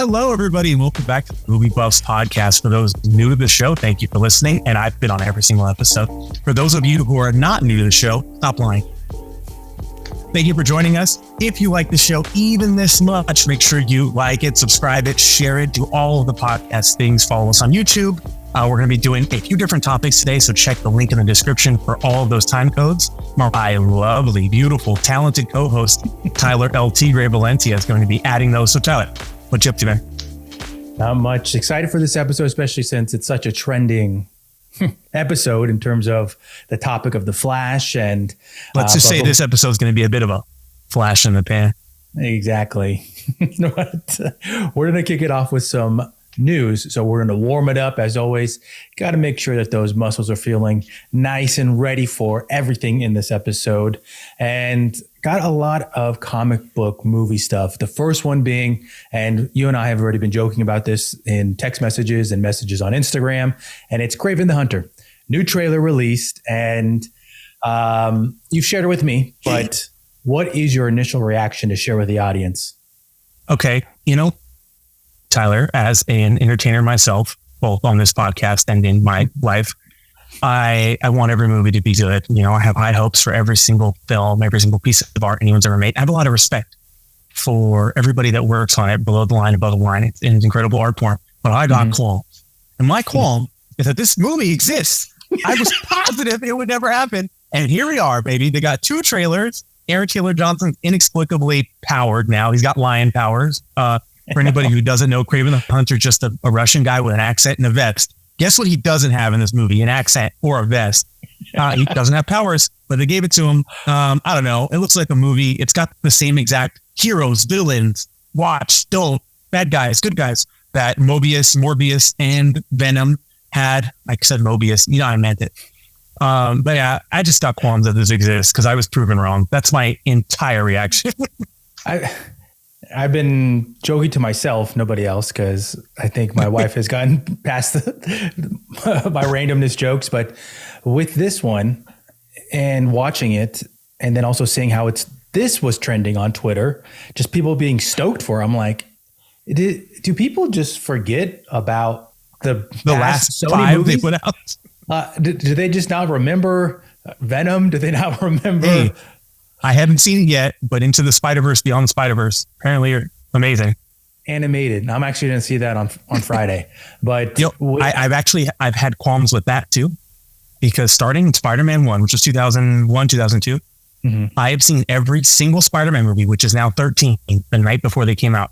Hello, everybody, and welcome back to the MovieBuffs Podcast. For those new to the show, thank you for listening, and I've been on every single episode. For those of you who are not new to the show, stop lying. Thank you for joining us. If you like the show even this much, make sure you like it, subscribe it, share it, do all of the podcast things. Follow us on YouTube. We're going to be doing a few different topics today, so check the link in the description for all of those time codes. My lovely, beautiful, talented co-host, Tyler L. Tigre Valencia, is going to be adding those. So Tyler, what you up to, man? Not much. Excited for this episode, especially since it's such a trending episode in terms of the topic of the Flash. And let's just say this episode is going to be a bit of a flash in the pan. Exactly. You know what? We're going to kick it off with some news. So we're going to warm it up as always. Got to make sure that those muscles are feeling nice and ready for everything in this episode. And got a lot of comic book movie stuff. The first one being, and you and I have already been joking about this in text messages and messages on Instagram, and it's Kraven the Hunter. New trailer released, and you've shared it with me, but what is your initial reaction to share with the audience? Okay, Tyler, as an entertainer myself, both on this podcast and in my life, I want every movie to be good. I have high hopes for every single film, every single piece of art anyone's ever made. I have a lot of respect for everybody that works on it, below the line, above the line. It's an incredible art form. But I got qualms. And my qualm is that this movie exists. I was positive it would never happen. And here we are, baby. They got two trailers. Aaron Taylor Johnson's inexplicably powered now. He's got lion powers. For anybody who doesn't know, Kraven the Hunter, just a Russian guy with an accent and a vest. Guess what he doesn't have in this movie? An accent or a vest. He doesn't have powers, but they gave it to him. I don't know. It looks like a movie. It's got the same exact heroes, villains, watch, don't, bad guys, good guys that Morbius, and Venom had. Like I said, Mobius, I meant it. But yeah, I just got qualms that this exists because I was proven wrong. That's my entire reaction. I've been joking to myself, nobody else, because I think my wife has gotten past my randomness jokes. But with this one and watching it, and then also seeing how this was trending on Twitter, just people being stoked for it, I'm like, do people just forget about the last Sony 5 movies? they put out? Do they just not remember Venom? Do they not remember? Hey, I haven't seen it yet, but Into the Spider-Verse, Beyond the Spider-Verse, apparently are amazing. Animated. I'm actually going to see that on Friday. But I've had qualms with that too, because starting in Spider-Man 1, which was 2001, 2002, I have seen every single Spider-Man movie, which is now 13, the night before they came out.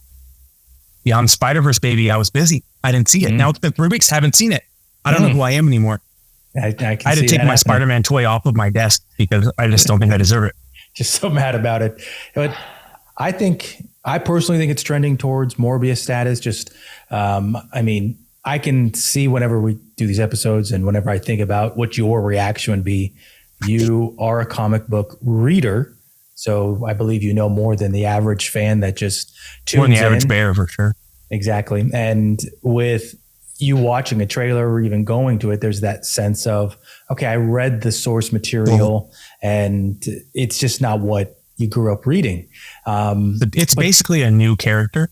Beyond Spider-Verse, baby, I was busy. I didn't see it. Now it's been 3 weeks, haven't seen it. I don't know who I am anymore. I had to take my Spider-Man toy off of my desk because I just don't think I deserve it. Just so mad about it. But I personally think it's trending towards Morbius status. Just, I can see whenever we do these episodes and whenever I think about what your reaction would be. You are a comic book reader, so I believe you know more than the average fan that just tunes in. More than the average bear, for sure. Exactly. And with you watching a trailer or even going to it, there's that sense of, okay, I read the source material and it's just not what you grew up reading. It's basically a new character.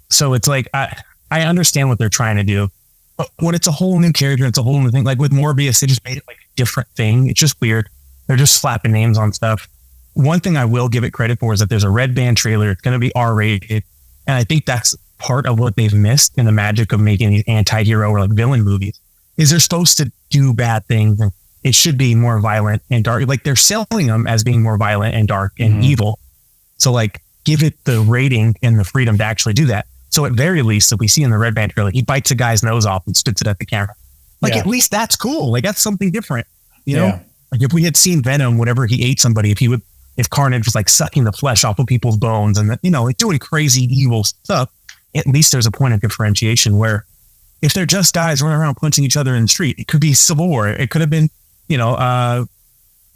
So it's like, I understand what they're trying to do, but when it's a whole new character, it's a whole new thing. Like with Morbius, they just made it like a different thing. It's just weird. They're just slapping names on stuff. One thing I will give it credit for is that there's a red band trailer. It's going to be R-rated. And I think that's part of what they've missed in the magic of making these anti-hero or like villain movies, is they're supposed to do bad things and it should be more violent and dark. Like they're selling them as being more violent and dark and evil. So like give it the rating and the freedom to actually do that. So at very least, if we see in the red band trailer, he bites a guy's nose off and spits it at the camera. Like at least that's cool. Like that's something different, you know? Like if we had seen Venom, whenever he ate somebody, if Carnage was like sucking the flesh off of people's bones and like doing crazy evil stuff, at least there's a point of differentiation where if they're just guys running around punching each other in the street, it could be Civil War. It could have been,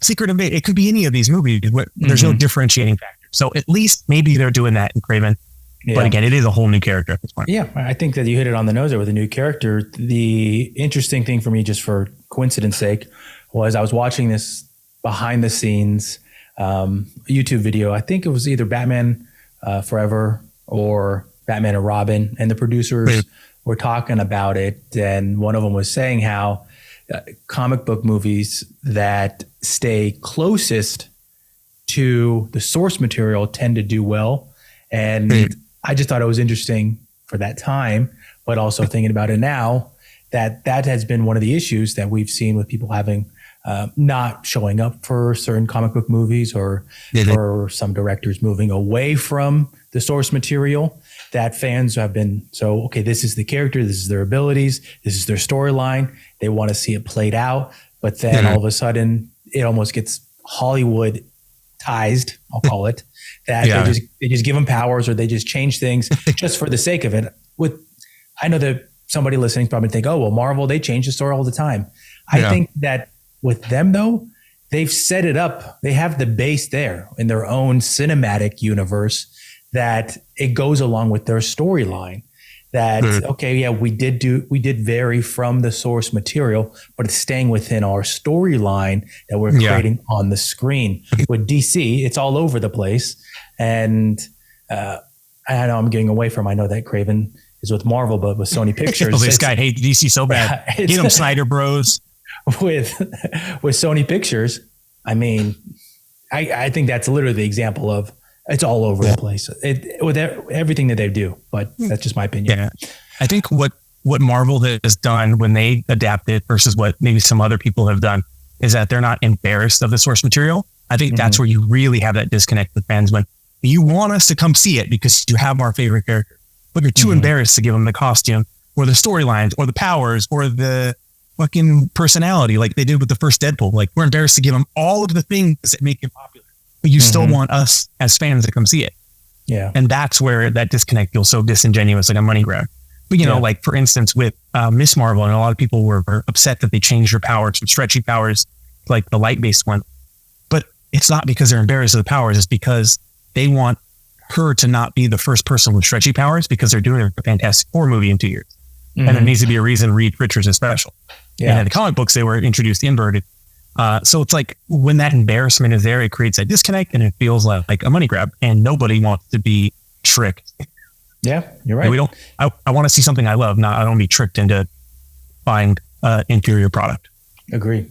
Secret Invasion. It could be any of these movies where there's no differentiating factor. So at least maybe they're doing that in Kraven. Yeah. But again, it is a whole new character at this point. Yeah, I think that you hit it on the nose there with a new character. The interesting thing for me, just for coincidence sake, was I was watching this behind the scenes YouTube video. I think it was either Batman Forever or Batman and Robin, and the producers were talking about it. And one of them was saying how comic book movies that stay closest to the source material tend to do well. And I just thought it was interesting for that time, but also thinking about it now, that has been one of the issues that we've seen with people having not showing up for certain comic book movies, or for some directors moving away from the source material, that fans have been okay, this is the character, this is their abilities, this is their storyline. They want to see it played out. But then all of a sudden it almost gets Hollywoodized, I'll call it, that they just give them powers, or they just change things just for the sake of it. I know that somebody listening probably think, oh, well, Marvel, they change the story all the time. I think that with them, though, they've set it up. They have the base there in their own cinematic universe that it goes along with their storyline. That, we did vary from the source material, but it's staying within our storyline that we're creating on the screen. With DC, it's all over the place. And I know I'm getting away from, I know that Craven is with Marvel, but with Sony Pictures. This guy hates DC so bad. Get them Snyder Bros. With Sony Pictures, I mean, I think that's literally the example of it's all over the place with everything that they do. But that's just my opinion. Yeah, I think what Marvel has done when they adapt it versus what maybe some other people have done is that they're not embarrassed of the source material. I think that's where you really have that disconnect with fans, when you want us to come see it because you have our favorite character, but you're too embarrassed to give them the costume or the storylines or the powers or the fucking personality like they did with the first Deadpool. Like, we're embarrassed to give them all of the things that make it popular, but you still want us as fans to come see it. Yeah. And that's where that disconnect feels so disingenuous, like a money grab. But, you know, like, for instance, with Miss Marvel, and a lot of people were upset that they changed her powers from stretchy powers to like the light-based one. But it's not because they're embarrassed of the powers. It's because they want her to not be the first person with stretchy powers, because they're doing a Fantastic Four movie in 2 years. And there needs to be a reason Reed Richards is special. Yeah. And in the comic books, they were introduced inverted. So it's like, when that embarrassment is there, it creates a disconnect, and it feels like a money grab, and nobody wants to be tricked. Yeah, you're right. I want to see something I love, I don't be tricked into buying inferior product. Agree.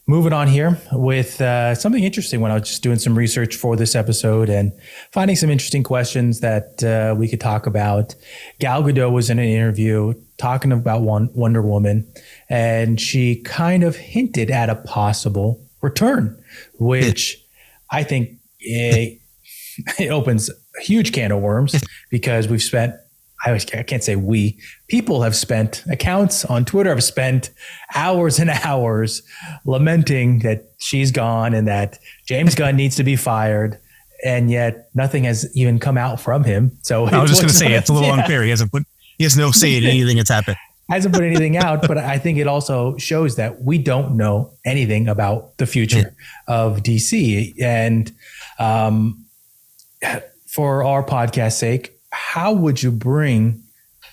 Moving on here with something interesting when I was just doing some research for this episode and finding some interesting questions that we could talk about. Gal Gadot was in an interview talking about Wonder Woman, and she kind of hinted at a possible return, which I think it opens a huge can of worms, because we've spent, I can't say we, people have spent, accounts on Twitter have spent hours and hours lamenting that she's gone and that James Gunn needs to be fired. And yet nothing has even come out from him. So I was just going to say, it's a little unfair. He has no say in anything that's happened. Hasn't put anything out, but I think it also shows that we don't know anything about the future of DC. And for our podcast sake, how would you bring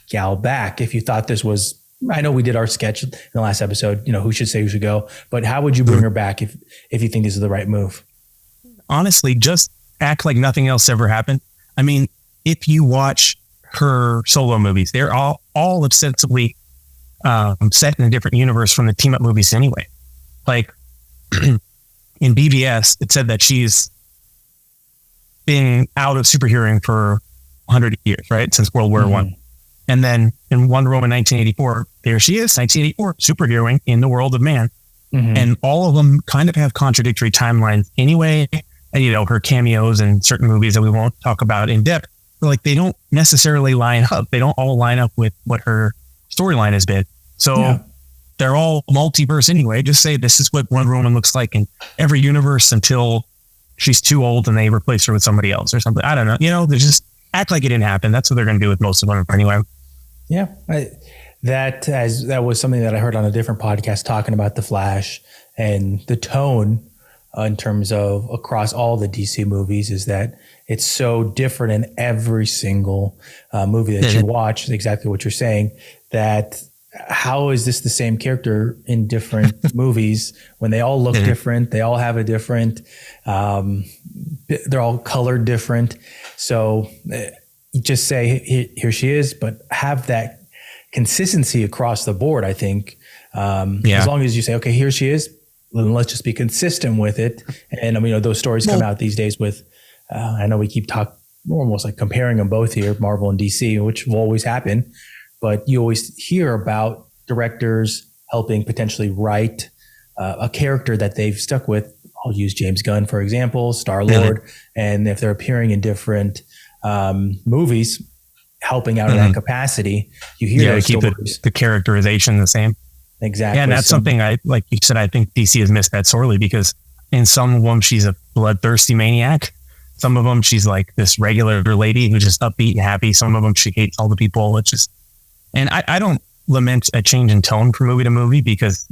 Gal back if you thought this was, I know we did our sketch in the last episode, who should say who should go, but how would you bring her back if you think this is the right move? Honestly, just act like nothing else ever happened. I mean, if you watch her solo movies, they're all ostensibly set in a different universe from the team up movies anyway. Like in BVS, it said that she's been out of superheroing for 100 years, right? Since World War I. And then in Wonder Woman 1984, there she is, 1984, superheroing in the world of man. And all of them kind of have contradictory timelines anyway. And, her cameos in certain movies that we won't talk about in depth, but like, they don't necessarily line up. They don't all line up with what her storyline has been. So they're all multiverse anyway. Just say this is what Wonder Woman looks like in every universe until she's too old and they replace her with somebody else or something. I don't know. They just act like it didn't happen. That's what they're going to do with most of them anyway. Yeah. That was something that I heard on a different podcast talking about The Flash, and the tone in terms of across all the DC movies is that it's so different in every single movie that you watch. Exactly what you're saying, that how is this the same character in different movies when they all look different? They all have a different, they're all colored different. So you just say, here she is, but have that consistency across the board, I think. As long as you say, okay, here she is, then let's just be consistent with it. And I mean, those stories come out these days with, I know we keep talking, we're almost like comparing them both here, Marvel and DC, which will always happen. But you always hear about directors helping potentially write a character that they've stuck with. I'll use James Gunn, for example, Star-Lord. And if they're appearing in different movies, helping out in that capacity, you hear those keep stories. the characterization the same. Exactly. Yeah, and that's something like you said, I think DC has missed that sorely, because in some of them, she's a bloodthirsty maniac. Some of them, she's like this regular lady who's just upbeat and happy. Some of them, she hates all the people. It's just, and I don't lament a change in tone from movie to movie, because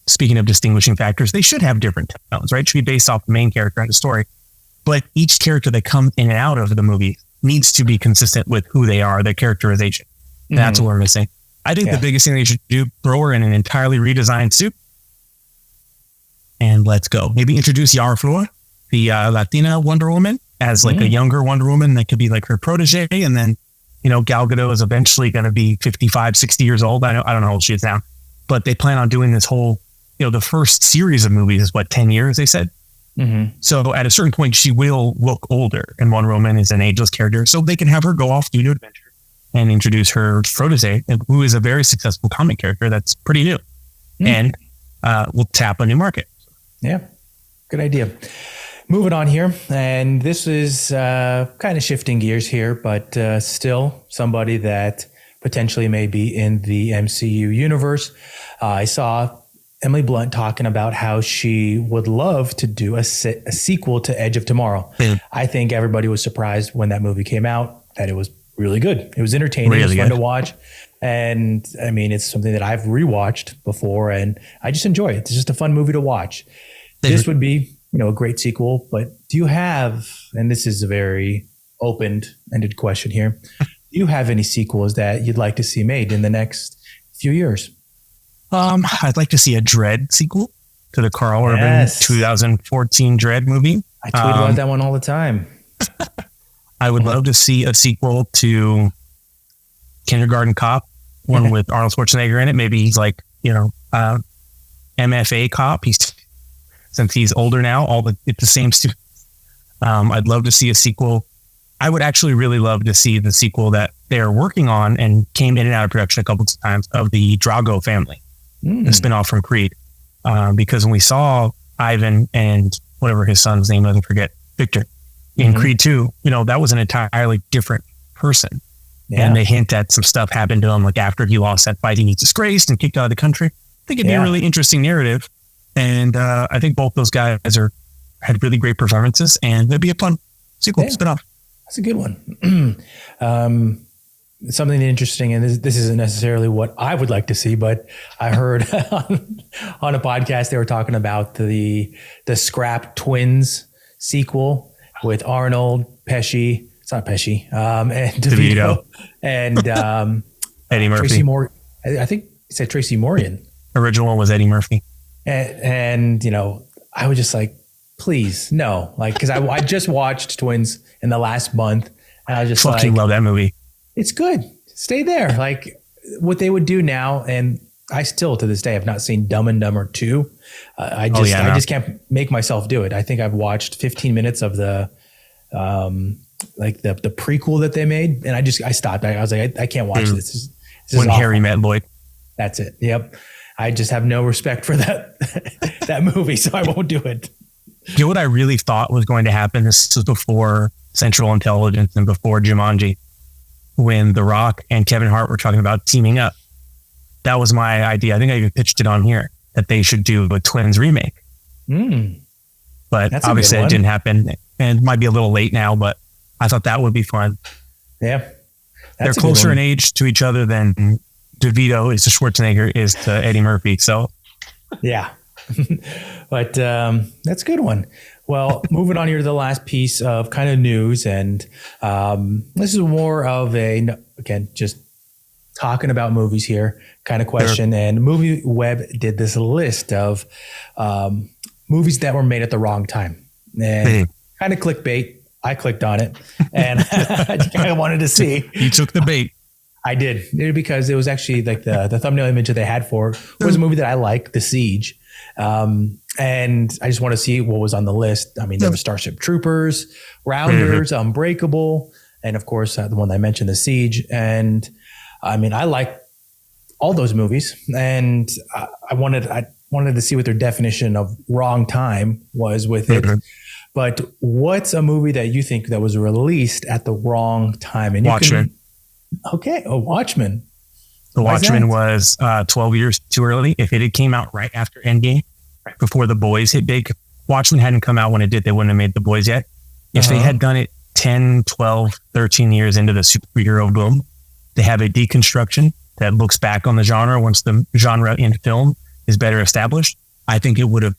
speaking of distinguishing factors, they should have different tones, right? It should be based off the main character and the story. But each character that comes in and out of the movie needs to be consistent with who they are, their characterization. That's what we're missing. I think the biggest thing they should do, throw her in an entirely redesigned suit and let's go. Maybe introduce Yara Flor, the Latina Wonder Woman, as like a younger Wonder Woman that could be like her protege. And then, Gal Gadot is eventually going to be 55, 60 years old. I don't know how old she is now, but they plan on doing this whole, the first series of movies is 10 years, they said. So at a certain point, she will look older, and Wonder Woman is an ageless character. So they can have her go off, do new adventure, and introduce her protege, who is a very successful comic character that's pretty new. And we'll tap a new market. Yeah, good idea. Moving on here, and this is kind of shifting gears here, but still somebody that potentially may be in the MCU universe. I saw Emily Blunt talking about how she would love to do a sequel to Edge of Tomorrow. I think everybody was surprised when that movie came out that it was really good. It was entertaining. Really, it was fun to watch. And I mean, it's something that I've rewatched before and I just enjoy it. It's just a fun movie to watch. This would be, a great sequel, but do you have, and this is a very open-ended question here, do you have any sequels that you'd like to see made in the next few years? I'd like to see a Dredd sequel to the Carl Urban 2014 Dredd movie. I tweet about that one all the time. I would love to see a sequel to Kindergarten Cop, one with Arnold Schwarzenegger in it. Maybe he's like, MFA cop. Since he's older now, it's the same student. I'd love to see a sequel. I would actually really love to see the sequel that they're working on and came in and out of production a couple of times, of the Drago family, the spinoff from Creed. Because when we saw Ivan and whatever his son's name, I forget, Victor, in Creed 2, that was an entirely different person. Yeah. And they hint that some stuff happened to him, like after he lost that fight, he was disgraced and kicked out of the country. I think it'd be a really interesting narrative. And I think both those guys had really great performances, and it'd be a fun sequel spinoff. That's a good one. Something interesting, and this isn't necessarily what I would like to see, but I heard on a podcast they were talking about the Scrap Twins sequel with Arnold, Pesci. It's not Pesci, and DeVito, and Eddie Murphy. Tracy Moore. I think he said Tracy Morgan. Original one was Eddie Murphy. And I was just like, please, no. Like, because I just watched Twins in the last month, and I just fucking love that movie. It's good. Stay there. Like, what they would do now, and I still to this day have not seen Dumb and Dumber 2. I just can't make myself do it. I think I've watched 15 minutes of the the prequel that they made, and I stopped. I was like, I can't watch this. This is When awful. Harry Met Lloyd. That's it. Yep. I just have no respect for that movie, so I won't do it. You know what I really thought was going to happen? This was before Central Intelligence and before Jumanji, when The Rock and Kevin Hart were talking about teaming up. That was my idea. I think I even pitched it on here, that they should do a Twins remake. But that's obviously it didn't happen, and it might be a little late now, but I thought that would be fun. Yeah. They're closer in age to each other than DeVito is to Schwarzenegger is to Eddie Murphy. So, yeah, but that's a good one. Well, moving on here to the last piece of kind of news, and this is more of again, just talking about movies here kind of question. Sure. And MovieWeb did this list of movies that were made at the wrong time, and kind of clickbait. I clicked on it and I wanted to see. You took the bait. I did, because it was actually like the thumbnail image that they had for it was a movie that I like, The Siege. And I just want to see what was on the list. I mean, there was Starship Troopers, Rounders, Unbreakable, and of course, the one I mentioned, The Siege. And I mean, I like all those movies, and I wanted to see what their definition of wrong time was with it. But what's a movie that you think that was released at the wrong time? And Watchmen. Watchmen. The Watchmen was 12 years too early. If it had came out right after Endgame, right before The Boys hit big, Watchmen hadn't come out when it did. They wouldn't have made The Boys yet. If they had done it 10, 12, 13 years into the superhero boom, they have a deconstruction that looks back on the genre once the genre in film is better established. I think it would have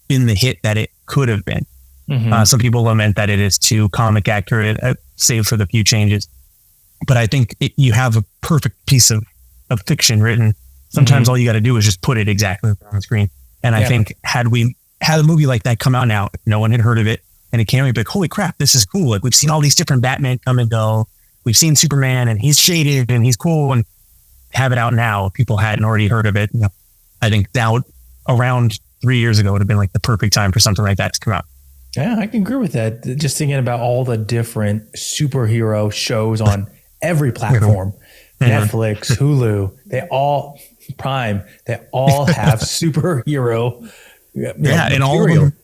been the hit that it could have been. Some people lament that it is too comic accurate, save for the few changes. But I think you have a perfect piece of fiction written. Sometimes all you got to do is just put it exactly on screen. And I think had we had a movie like that come out now, if no one had heard of it, and it came out, like, holy crap, this is cool. Like, we've seen all these different Batman come and go. We've seen Superman, and he's shaded and he's cool. And have it out now, if people hadn't already heard of it. I think now, around 3 years ago, would have been like the perfect time for something like that to come out. Yeah, I can agree with that. Just thinking about all the different superhero shows on every platform, Netflix, Hulu, Prime, they all have superhero. And all of them,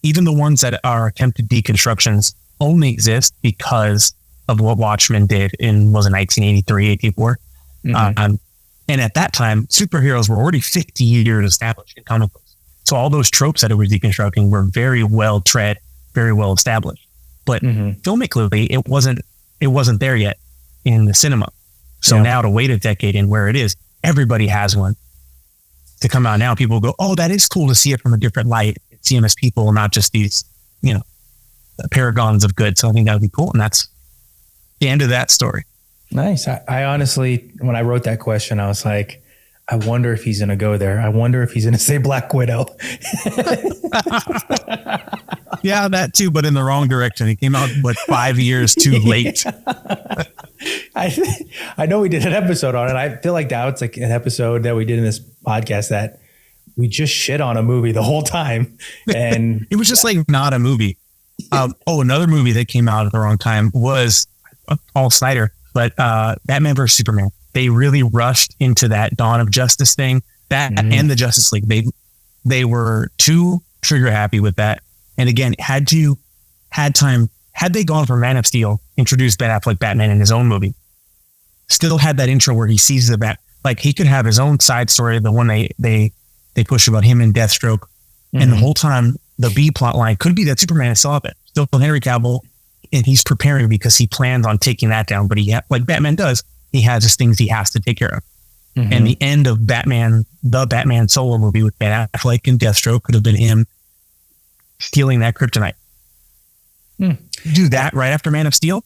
even the ones that are attempted deconstructions, only exist because of what Watchmen did in, was it 1983, 84? And at that time, superheroes were already 50 years established in comic books. So all those tropes that it was deconstructing were very well tread, very well established. But filmically, it wasn't there yet in the cinema. So now to wait a decade and where it is, everybody has one. To come out now, people go, oh, that is cool to see it from a different light, see them as people, not just these, paragons of good. So I think that would be cool. And that's the end of that story. Nice. I honestly, when I wrote that question, I was like, I wonder if he's going to go there. I wonder if he's going to say Black Widow. Yeah, that too, but in the wrong direction. He came out, 5 years too late. I know we did an episode on it. I feel like that was like an episode that we did in this podcast that we just shit on a movie the whole time. And it was just like not a movie. Another movie that came out at the wrong time was Paul Snyder, but Batman vs. Superman. They really rushed into that Dawn of Justice thing, and the Justice League. They were too trigger happy with that. And again, had they gone for Man of Steel, introduced Ben Affleck Batman in his own movie, still had that intro where he sees the bat, like he could have his own side story, the one they push about him and Deathstroke. And the whole time, the B plot line could be that Superman is still up it, still Henry Cavill, and he's preparing because he plans on taking that down. But like Batman does, he has his things he has to take care of. And the end of the Batman solo movie with Ben Affleck and Deathstroke could have been him stealing that kryptonite. Do that right after Man of Steel.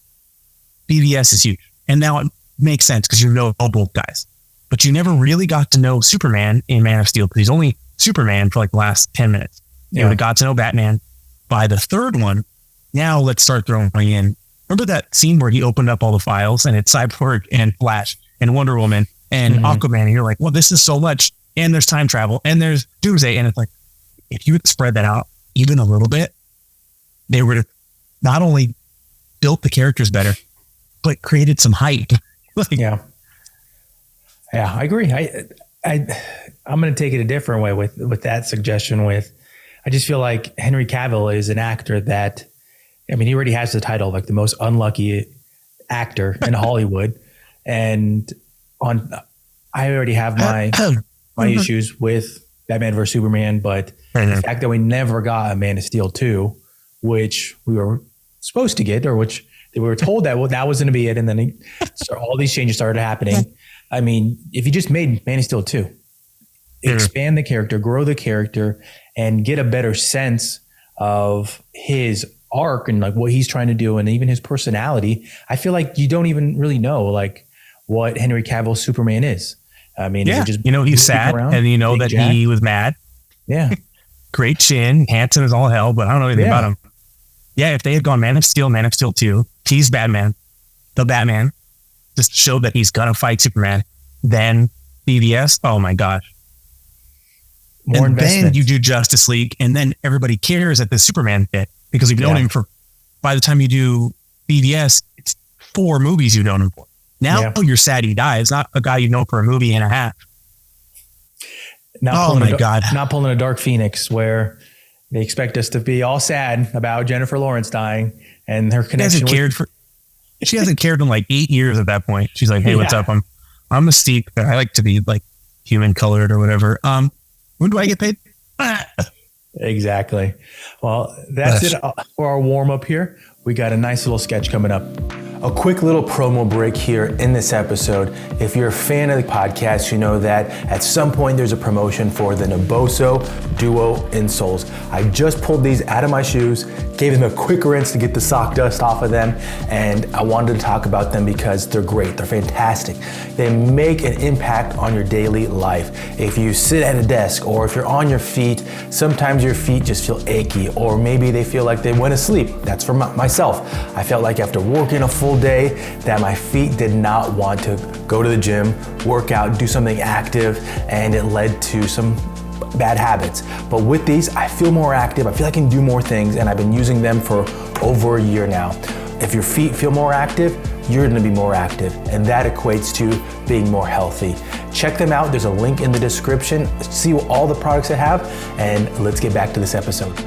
BVS is huge. And now it makes sense because you know both guys. But you never really got to know Superman in Man of Steel because he's only Superman for like the last 10 minutes. You would have got to know Batman by the third one. Now let's start throwing in. Remember that scene where he opened up all the files and it's Cyborg and Flash and Wonder Woman and Aquaman, and you're like, well, this is so much. And there's time travel and there's Doomsday. And it's like, if you would spread that out even a little bit, they would have not only built the characters better, but created some hype. Yeah, I agree. I'm going to take it a different way with that suggestion. I just feel like Henry Cavill is an actor that, I mean, he already has the title, like the most unlucky actor in Hollywood. And I already have my issues with Batman vs. Superman, but the fact that we never got a Man of Steel 2, which we were supposed to get, or which we were told that that was going to be it. And then all these changes started happening. I mean, if you just made Man of Steel 2, expand the character, grow the character, and get a better sense of his arc and like what he's trying to do and even his personality, I feel like you don't even really know like what Henry Cavill's Superman is. I mean, is it just he's sad around, and that Jack? He was mad. Yeah. Great chin, handsome as all hell, but I don't know anything about him. Yeah, if they had gone Man of Steel 2, he's Batman, the Batman, just showed that he's gonna fight Superman. Then BVS, oh my gosh. More and investment. then you do Justice League, and then everybody cares at the Superman bit because you've known him for, by the time you do BVS, it's 4 movies you've known him for. Now you're sad he dies, not a guy you know for a movie and a half. Not pulling a Dark Phoenix where they expect us to be all sad about Jennifer Lawrence dying and her connection. She hasn't cared in like 8 years at that point. She's like, hey, what's up? I'm Mystique. I like to be like human colored or whatever. When do I get paid? Exactly. Well, that's it for our warm up here. We got a nice little sketch coming up. A quick little promo break here in this episode. If you're a fan of the podcast, you know that at some point there's a promotion for the Naboso Duo insoles. I just pulled these out of my shoes, gave them a quick rinse to get the sock dust off of them, and I wanted to talk about them because they're great. They're fantastic. They make an impact on your daily life. If you sit at a desk or if you're on your feet, sometimes your feet just feel achy, or maybe they feel like they went to sleep. That's for myself. I felt like after working a full day that my feet did not want to go to the gym, work out, do something active, and it led to some bad habits. But with these, I feel more active. I feel I can do more things, and I've been using them for over a year now. If your feet feel more active, you're going to be more active, and that equates to being more healthy. Check them out. There's a link in the description. See all the products they have, and let's get back to this episode.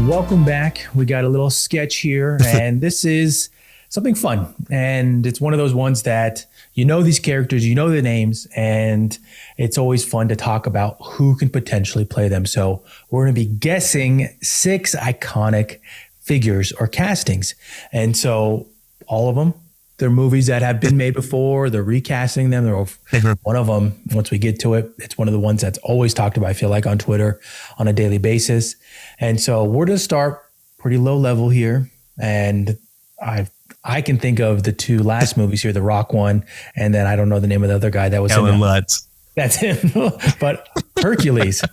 Welcome back. We got a little sketch here, and this is something fun. And it's one of those ones that you know these characters, you know the names, and it's always fun to talk about who can potentially play them. So we're going to be guessing 6 iconic figures or castings. And so all of them, they're movies that have been made before. They're recasting them. They're one of them, once we get to it, it's one of the ones that's always talked about, I feel like, on Twitter on a daily basis. And so we're going to start pretty low level here. And I can think of the 2 last movies here, the Rock one, and then I don't know the name of the other guy that was Ellen Lutz. That's him. But Hercules.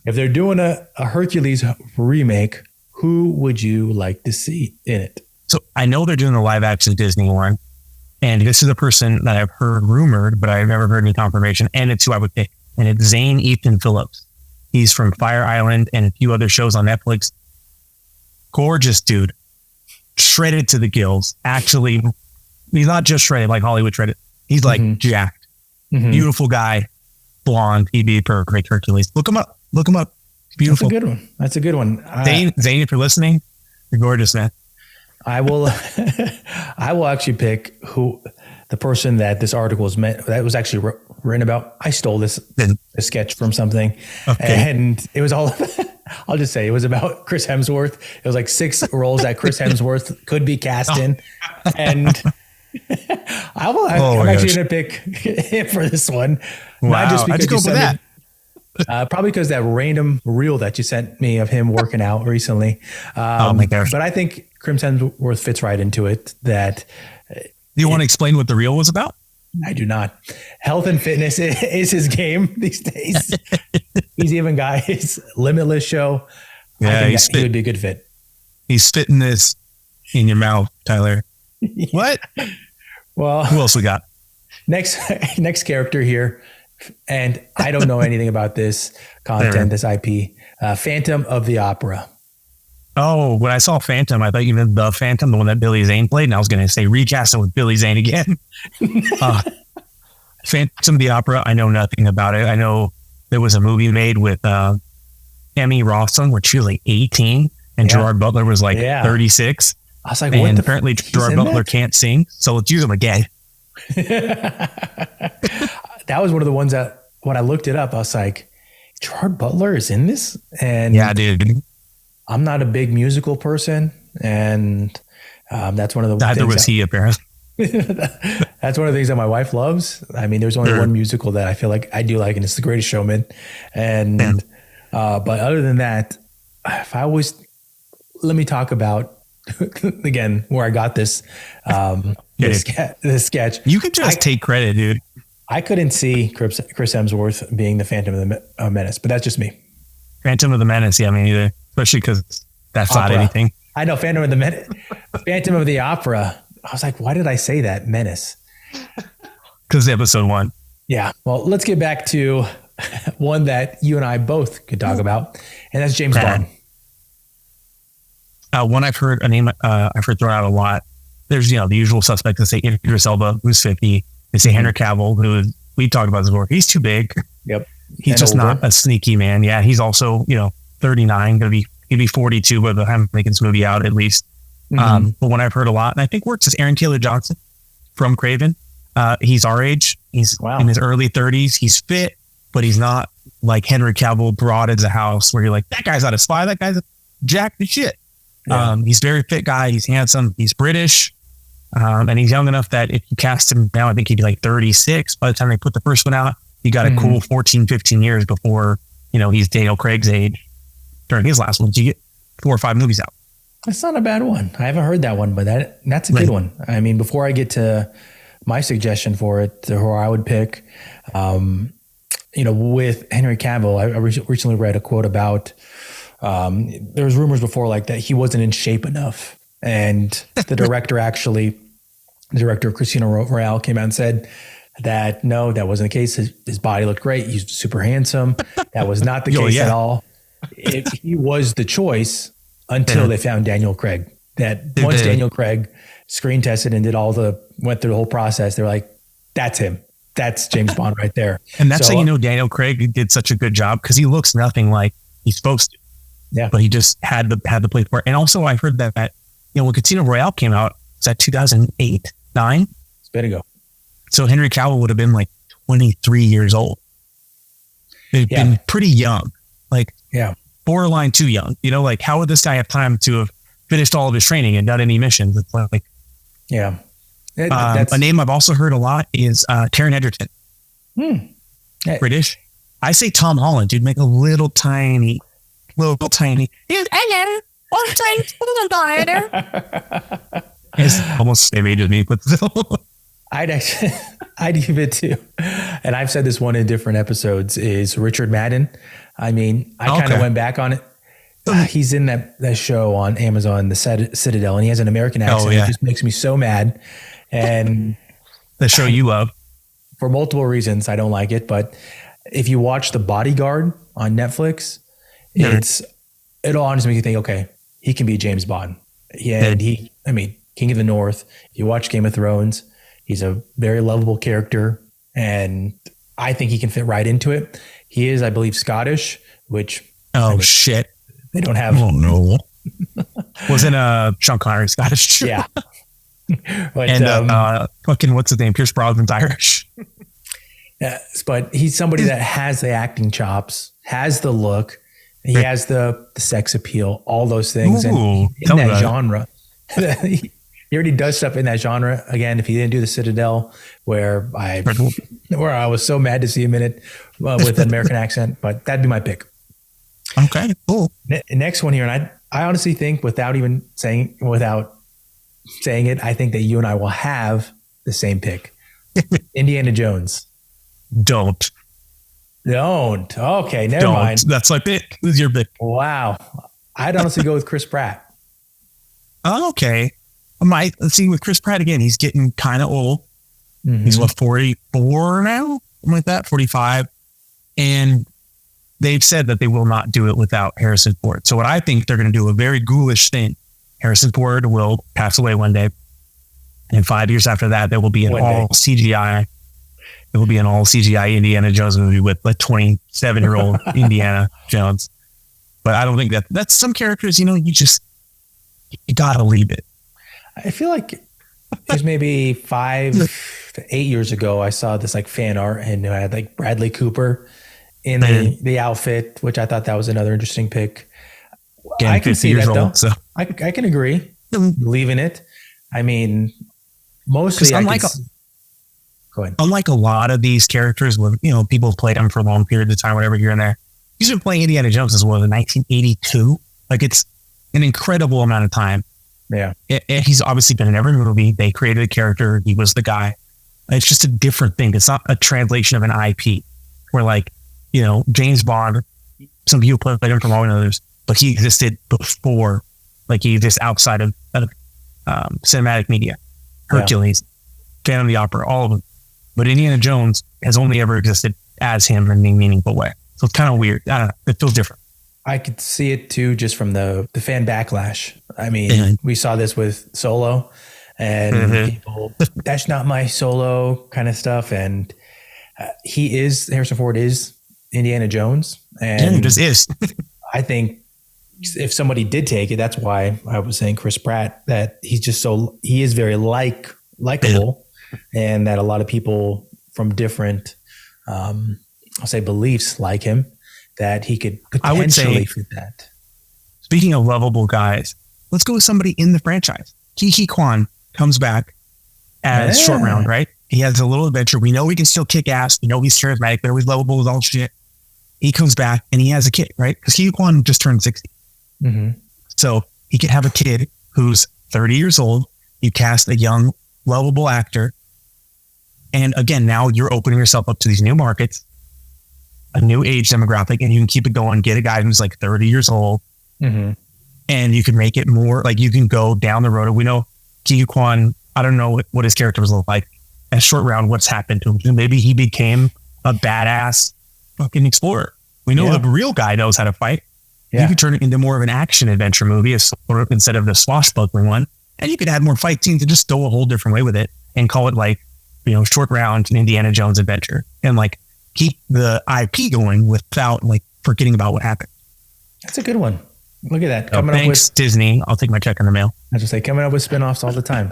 If they're doing a Hercules remake, who would you like to see in it? So I know they're doing the live action Disney one, and this is a person that I've heard rumored, but I've never heard any confirmation, and it's who I would pick. And it's Zane Ethan Phillips. He's from Fire Island and a few other shows on Netflix. Gorgeous dude. Shredded to the gills. Actually, he's not just shredded like Hollywood shredded. He's like jacked. Beautiful guy. Blonde. He'd be perfect Hercules. Look him up. Beautiful. That's a good one. Zane, if you're listening, you're gorgeous, man. I will actually pick the person that this article was actually written about. I stole a sketch from something, and it was all. I'll just say it was about Chris Hemsworth. It was like 6 roles that Chris Hemsworth could be cast in, and I'm actually going to pick him for this one. Wow, not just because you sent that. Probably because that random reel that you sent me of him working out recently. Oh my gosh! But I think Chris Hemsworth fits right into it. Do you want to explain what the reel was about? I do not. Health and fitness is his game these days. He's even got his Limitless show. Yeah, he would be a good fit. He's spitting this in your mouth, Tyler. What? Well, who else we got? Next character here, and I don't know anything about this content, this IP. Phantom of the Opera. Oh, when I saw Phantom, I thought you meant the Phantom, the one that Billy Zane played, and I was going to say recast it with Billy Zane again. Phantom of the Opera, I know nothing about it. I know there was a movie made with Emmy Rossum, where she was like 18, and Gerard Butler was like 36. I was like, and apparently Gerard Butler can't sing, so let's use him again. That was one of the ones that when I looked it up, I was like, Gerard Butler is in this? And yeah, dude. I'm not a big musical person, and that's one of the neither was he, apparently. That's one of the things that my wife loves. I mean, there's only one musical that I feel like I do like, and it's The Greatest Showman. And but other than that, let me talk about again where I got this this sketch. You could just take credit, dude. I couldn't see Chris Hemsworth being the Phantom of the Menace, but that's just me. Phantom of the Menace. Yeah, me neither. Especially because that's not anything. I know Phantom of the Menace. Phantom of the Opera. I was like, why did I say that? Menace. Because episode 1. Yeah. Well, let's get back to one that you and I both could talk about, and that's James Bond. One I've heard I've heard thrown out a lot. There's, the usual suspects that say Idris Elba, who's 50. They say Henry Cavill, who we talked about this before. He's too big. Yep. He's just not a sneaky man. Yeah. He's also, 39, he'd be 42 by the time making this movie out, at least. But one I've heard a lot, and I think works, is Aaron Taylor Johnson from Craven. He's our age. He's in his early 30s. He's fit, but he's not like Henry Cavill, broad as a house, where you're like, that guy's not a spy. That guy's jacked as shit. Yeah. He's a very fit guy. He's handsome. He's British. And he's young enough that if you cast him now, I think he'd be like 36 by the time they put the first one out. You got a cool 14, 15 years before, he's Daniel Craig's age during his last one. You get 4 or 5 movies out. That's not a bad one. I haven't heard that one, but that's a good one. I mean, before I get to my suggestion for it, or I would pick, with Henry Cavill, I recently read a quote about, there was rumors before like that he wasn't in shape enough. And the director of Casino Royale came out and said that, no, that wasn't the case. His body looked great. He's super handsome. That was not the case at all. He was the choice until they found Daniel Craig. Once Daniel Craig screen tested and went through the whole process, they're like, that's him. That's James Bond right there. And that's how Daniel Craig did such a good job, because he looks nothing like he's supposed to. Yeah. But he just had the play for it. And also I heard that when Casino Royale came out, was that 2008, 9? It's a bit ago. So Henry Cavill would have been like 23 years old. They've been pretty young, borderline too young. Like, how would this guy have time to have finished all of his training and done any missions? It's like, a name I've also heard a lot is Taron Egerton. British. I say Tom Holland, dude. Make a little tiny. It's almost the same age as me, but still. I'd give it to, and I've said this one in different episodes, is Richard Madden. I mean, I kind of went back on it. He's in that show on Amazon, The Citadel, and he has an American accent. It just makes me so mad. And the show you love. For multiple reasons, I don't like it. But if you watch The Bodyguard on Netflix, it'll honestly make you think, okay, he can be James Bond. King of the North. If you watch Game of Thrones, he's a very lovable character, and I think he can fit right into it. He is, I believe, Scottish, which shit, they don't have. Oh no, wasn't Sean Connery Scottish? Yeah, but, and fucking what's his name? Pierce Brosnan's Irish. But he's somebody that has the acting chops, has the look, he has the sex appeal, all those things, and in that genre. He already does stuff in that genre. Again, if he didn't do The Citadel, where I was so mad to see him in it with an American accent, but that'd be my pick. Okay, cool. Next one here, and I honestly think, without saying it, I think that you and I will have the same pick. Indiana Jones. Don't. Okay, never mind. That's my pick. Who's your pick? Wow. I'd honestly go with Chris Pratt. Oh, okay. Let's see, with Chris Pratt again, he's getting kind of old. He's 44 now? Something like that, 45. And they've said that they will not do it without Harrison Ford. So what I think they're going to do, a very ghoulish thing. Harrison Ford will pass away one day. And 5 years after that, there will be an all CGI. It will be an all CGI Indiana Jones movie with a 27-year-old Indiana Jones. But I don't think that's some characters, you got to leave it. I feel like it was maybe 5 to 8 years ago, I saw this fan art, and I had Bradley Cooper in the outfit, which I thought that was another interesting pick. Again, I can see that though. So. I can agree. Leaving it. I mean, mostly go ahead. Unlike a lot of these characters where, people have played them for long periods of time, whatever, here and there. He's been playing Indiana Jones since 1982. It's an incredible amount of time. Yeah. He's obviously been in every movie. They created a character. He was the guy. It's just a different thing. It's not a translation of an IP where James Bond, some people played him for longer than others, but he existed before, like he exists outside of cinematic media. Hercules, Phantom of the Opera, all of them. But Indiana Jones has only ever existed as him in a meaningful way. So it's kind of weird. I don't know. It feels different. I could see it too, just from the fan backlash. I mean, we saw this with Solo and people, that's not my Solo kind of stuff. And Harrison Ford is Indiana Jones. And he just is. I think if somebody did take it, that's why I was saying Chris Pratt, that he is very likable, and that a lot of people from different, I'll say beliefs like him, that he could potentially fit that. Speaking of lovable guys, let's go with somebody in the franchise. Ke Quan comes back as Short Round, right? He has a little adventure. We know he can still kick ass. We know he's charismatic, but always lovable with all shit. He comes back and he has a kid, right? Because Ke Quan just turned 60. Mm-hmm. So he could have a kid who's 30 years old. You cast a young, lovable actor. And again, now you're opening yourself up to these new markets, a new age demographic, and you can keep it going. Get a guy who's like 30 years old, and you can make it more like you can go down the road. We know Ke Quan, I don't know what his character was like as Short Round, what's happened to him. Maybe he became a badass fucking explorer. We know the real guy knows how to fight. Yeah. You could turn it into more of an action adventure movie instead of the swashbuckling one. And you could add more fight scenes and just go a whole different way with it and call it like, Short Round and Indiana Jones adventure, and like keep the IP going without like forgetting about what happened. That's a good one. Look at that. Thanks, Disney. I'll take my check in the mail. I just say coming up with spinoffs all the time.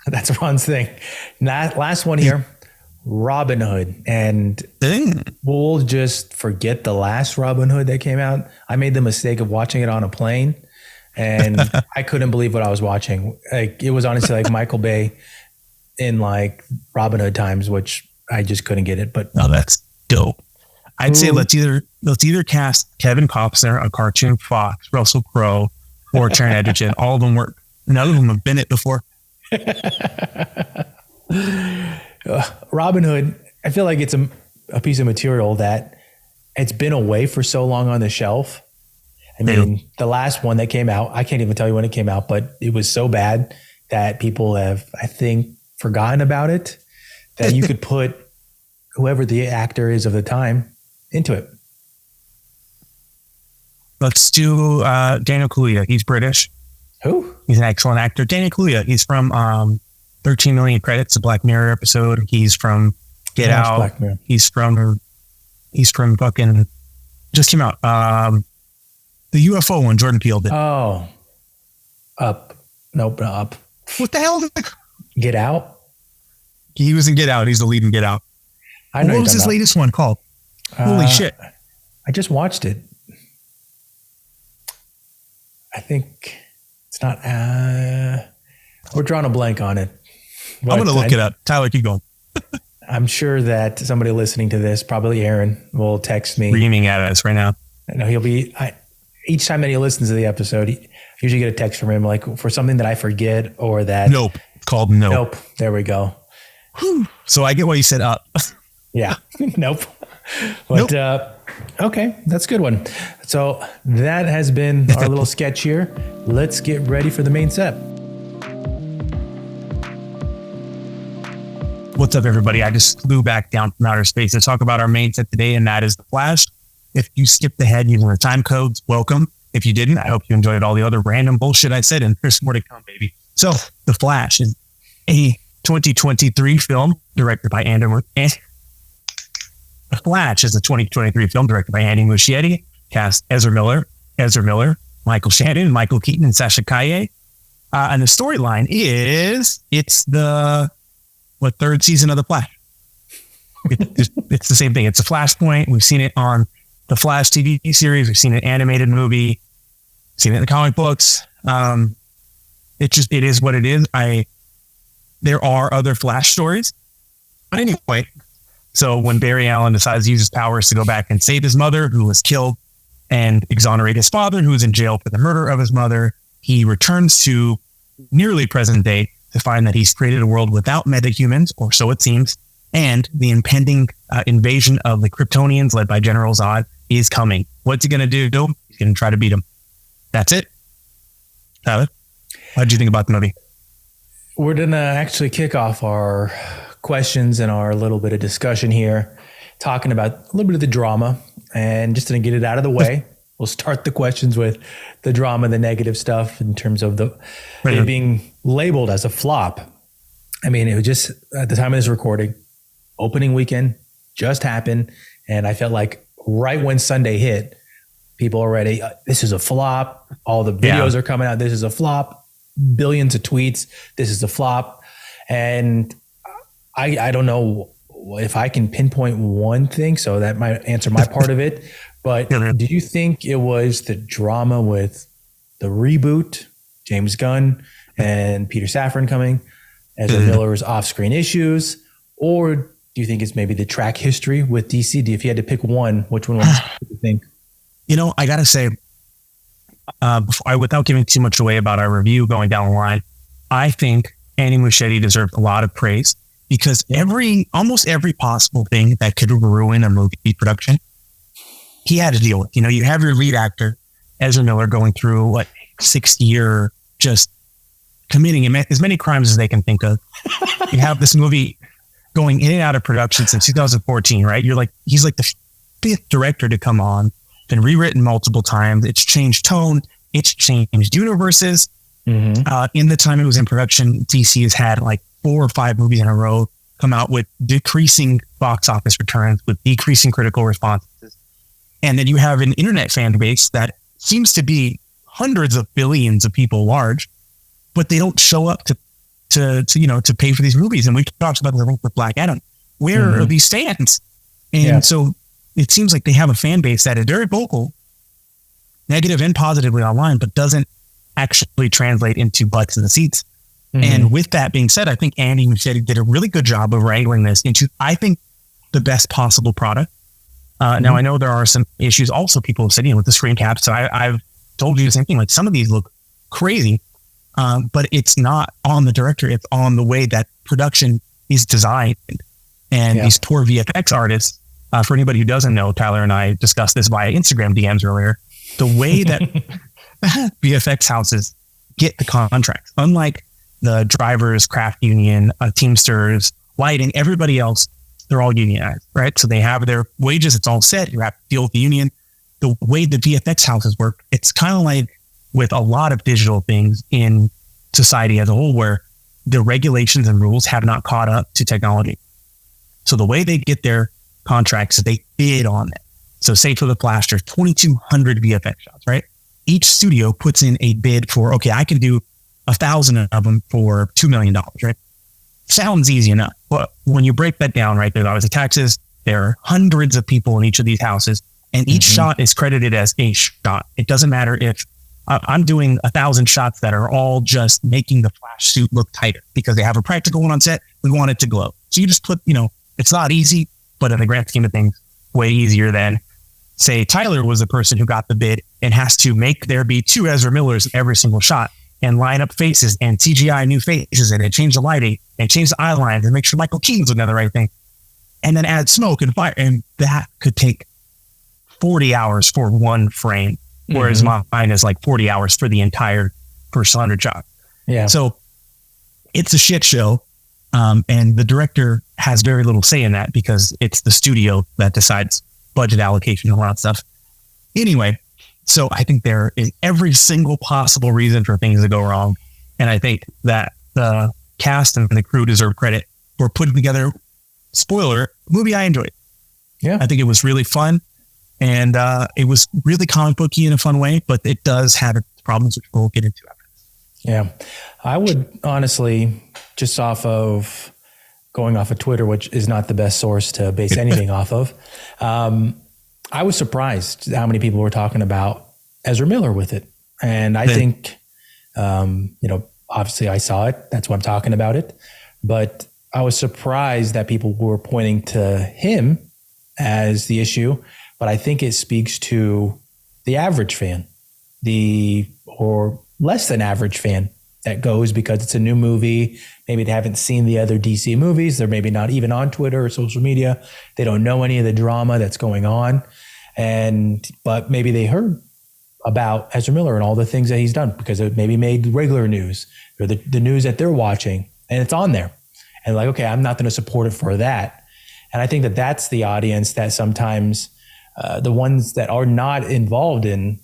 That's Ron's thing. Last one here, Robin Hood. And we'll just forget the last Robin Hood that came out. I made the mistake of watching it on a plane, and I couldn't believe what I was watching. Like, it was honestly like Michael Bay in like Robin Hood times, which I just couldn't get it. But that's dope. I'd say let's either cast Kevin Costner, a cartoon fox, Russell Crowe, or Taron Egerton. All of them work. None of them have been it before. Robin Hood, I feel like it's a piece of material that it's been away for so long on the shelf. I mean, the last one that came out, I can't even tell you when it came out, but it was so bad that people have, I think, forgotten about it, that you could put whoever the actor is of the time into it. Let's do Daniel Kaluuya. He's British. Who? He's an excellent actor. Daniel Kaluuya. He's from 13 Million Credits, a Black Mirror episode. He's from Get Out. Black Mirror. He's from fucking, just came out. The UFO one, Jordan Peele did. Oh. Up. Nope, Up. What the hell? Get Out? He was in Get Out. He's the lead in Get Out. What was his latest one called? Holy shit. I just watched it. I think it's not, we're drawing a blank on it. I'm going to look it up. Tyler, keep going. I'm sure that somebody listening to this, probably Aaron, will text me. Screaming at us right now. No, he'll be, each time that he listens to the episode, I usually get a text from him, like for something that I forget or that. Nope. Called Nope. Nope. There we go. Whew. So I get why you said Up. Yeah. Nope. But, okay. That's a good one. So that has been our little sketch here. Let's get ready for the main set. What's up, everybody? I just flew back down from outer space to talk about our main set today, and that is The Flash. If you skipped ahead using the time codes, welcome. If you didn't, I hope you enjoyed all the other random bullshit I said, and there's more to come, baby. So, The Flash is a 2023 film directed by Andy Muschietti. The Flash is a 2023 film directed by Andy Muschietti. Cast Ezra Miller, Michael Shannon, Michael Keaton, and Sasha Calle. And the storyline is it's the third season of The Flash. It's the same thing. It's a Flashpoint. We've seen it on the Flash TV series. We've seen an animated movie. Seen it in the comic books. It is what it is. There are other Flash stories. But anyway, so when Barry Allen decides to use his powers to go back and save his mother, who was killed, and exonerate his father, who was in jail for the murder of his mother, he returns to nearly present day to find that he's created a world without metahumans, or so it seems, and the impending invasion of the Kryptonians led by General Zod is coming. What's he going to do? He's going to try to beat him. That's it. Tyler, what did you think about the movie? We're going to actually kick off our questions and our little bit of discussion here, talking about a little bit of the drama. And just to get it out of the way, we'll start the questions with the drama, the negative stuff in terms of it being labeled as a flop. I mean, it was just at the time of this recording, opening weekend just happened. And I felt like right when Sunday hit, people already, this is a flop. All the videos are coming out. This is a flop. Billions of tweets. This is a flop. And I don't know if I can pinpoint one thing, so that might answer my part of it. But do you think it was the drama with the reboot, James Gunn and Peter Safran coming, Ezra Miller's off-screen issues, or do you think it's maybe the track history with DC? If you had to pick one, which one would you think? You know, I got to say, without giving too much away about our review going down the line, I think Andy Muschietti deserved a lot of praise because almost every possible thing that could ruin a movie production, he had to deal with. You know, you have your lead actor, Ezra Miller, going through 6-year just committing as many crimes as they can think of. You have this movie going in and out of production since 2014, right? He's like the 5th director to come on, been rewritten multiple times. It's changed tone. It's changed universes. In the time it was in production, DC has had 4 or 5 movies in a row come out with decreasing box office returns, with decreasing critical responses. And then you have an internet fan base that seems to be hundreds of billions of people large, but they don't show up to pay for these movies. And we talked about the with Black Adam. Where are these fans? And so it seems like they have a fan base that is very vocal, negative and positively online, but doesn't actually translate into butts in the seats. And with that being said, I think Andy Muschietti did a really good job of wrangling this into, I think, the best possible product. Now, I know there are some issues also people have said, with the screen caps. So I've told you the same thing. Some of these look crazy, but it's not on the director. It's on the way that production is designed. And these poor VFX artists, for anybody who doesn't know, Tyler and I discussed this via Instagram DMs earlier. The way that VFX houses get the contracts, unlike the drivers, craft union, Teamsters, lighting, everybody else, they're all unionized, right? So they have their wages. It's all set. You have to deal with the union. The way the VFX houses work, it's kind of like with a lot of digital things in society as a whole, where the regulations and rules have not caught up to technology. So the way they get their contracts is they bid on it. So say for the Flash, there's 2,200 VFX shots, right? Each studio puts in a bid for, okay, I can do 1,000 of them for $2 million, right? Sounds easy enough. But when you break that down, right, there's obviously taxes. There are hundreds of people in each of these houses, and each shot is credited as a shot. It doesn't matter if I'm doing 1,000 shots that are all just making the Flash suit look tighter because they have a practical one on set. We want it to glow. So you just put, it's not easy, but in the grand scheme of things, way easier than, say, Tyler was the person who got the bid and has to make there be 2 Ezra Millers in every single shot and line up faces and CGI new faces and change the lighting and change the eye lines and make sure Michael Keaton's doing the right thing. And then add smoke and fire. And that could take 40 hours for one frame, whereas mine is 40 hours for the entire first 100 shots. Yeah. So it's a shit show. And the director has very little say in that because it's the studio that decides budget allocation and all that stuff. Anyway, so I think there is every single possible reason for things to go wrong. And I think that the cast and the crew deserve credit for putting together, spoiler, movie I enjoyed. Yeah. I think it was really fun. And it was really comic booky in a fun way, but it does have its problems, which we'll get into after this. Yeah. I would honestly, just going off of Twitter, which is not the best source to base anything off of, I was surprised how many people were talking about Ezra Miller with it. And I think, obviously I saw it. That's why I'm talking about it. But I was surprised that people were pointing to him as the issue. But I think it speaks to the average fan, or less than average fan. that goes because it's a new movie. Maybe they haven't seen the other DC movies. They're maybe not even on Twitter or social media. They don't know any of the drama that's going on. But maybe they heard about Ezra Miller and all the things that he's done because it maybe made regular news or the news that they're watching, and it's on there. And like, okay, I'm not going to support it for that. And I think that that's the audience that sometimes the ones that are not involved in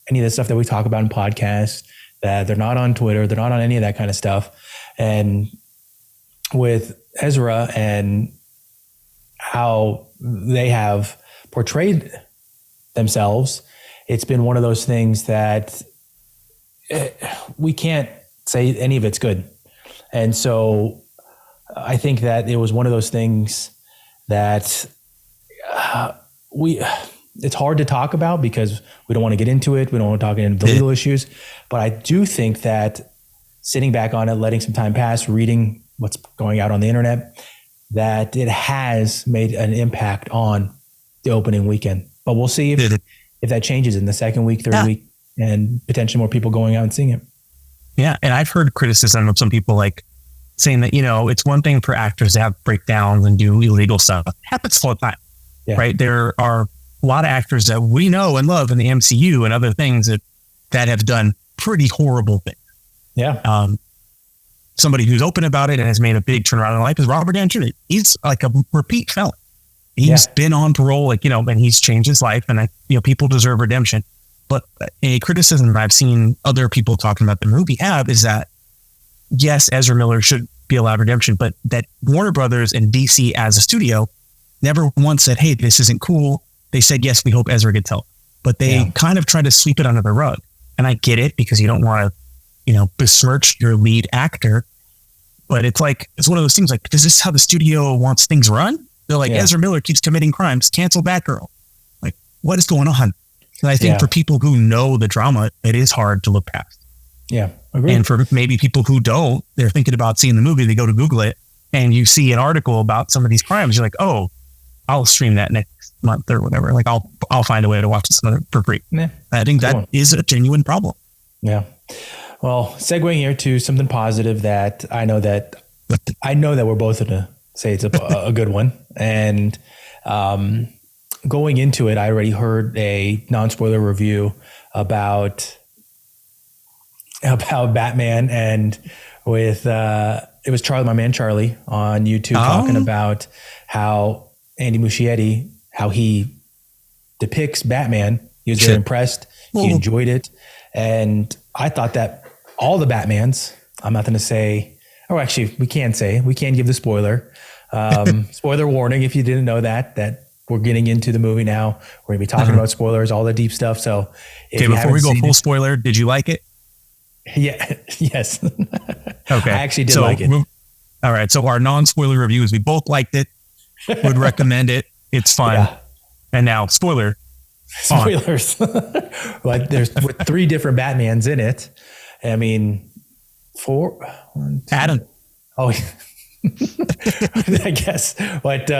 any of the stuff that we talk about in podcasts, that they're not on Twitter, they're not on any of that kind of stuff. And with Ezra and how they have portrayed themselves, it's been one of those things that we can't say any of it's good. And so I think that it was one of those things that it's hard to talk about because we don't want to get into it. We don't want to talk into the legal issues. But I do think that sitting back on it, letting some time pass, reading what's going out on the internet, that it has made an impact on the opening weekend. But we'll see if that changes in the second week, third week, and potentially more people going out and seeing it. Yeah. And I've heard criticism of some people like saying that, it's one thing for actors to have breakdowns and do illegal stuff. It happens all the time, right? There are a lot of actors that we know and love in the MCU and other things that have done pretty horrible things. Yeah. Somebody who's open about it and has made a big turnaround in life is Robert Downey Jr. He's like a repeat felon. He's been on parole, and he's changed his life, and people deserve redemption. But a criticism that I've seen other people talking about the movie is that, yes, Ezra Miller should be allowed redemption, but that Warner Brothers and DC as a studio never once said, hey, this isn't cool. They said, yes, we hope Ezra gets help. But they kind of tried to sweep it under the rug. And I get it because you don't want to, besmirch your lead actor. But it's one of those things like, is this how the studio wants things run? They're like, Ezra Miller keeps committing crimes. Cancel Batgirl. Like, what is going on? And I think for people who know the drama, it is hard to look past. Yeah, agreed. And for maybe people who don't, they're thinking about seeing the movie. They go to Google it and you see an article about some of these crimes. You're like, oh, I'll stream that next month or whatever. Like I'll find a way to watch this for free. Yeah, I think that is a genuine problem. Yeah. Well, segueing here to something positive that I know that we're both going to say it's a good one. And going into it, I already heard a non-spoiler review about Batman, and with it was my man Charlie on YouTube talking about how Andy Muschietti, how he depicts Batman. He was very impressed. He enjoyed it. And I thought that all the Batmans, I'm not going to say, or actually we can give the spoiler. Spoiler warning if you didn't know that we're getting into the movie now. We're going to be talking about spoilers, all the deep stuff. So before we go full spoiler, did you like it? Yeah. Yes. Okay. I actually did like it. All right. So our non-spoiler reviews, we both liked it. Would recommend it. It's fun. Yeah. And now spoilers. Like there's 3 different Batmans in it. I mean, 4. 1, 2, Adam. Oh, I guess. But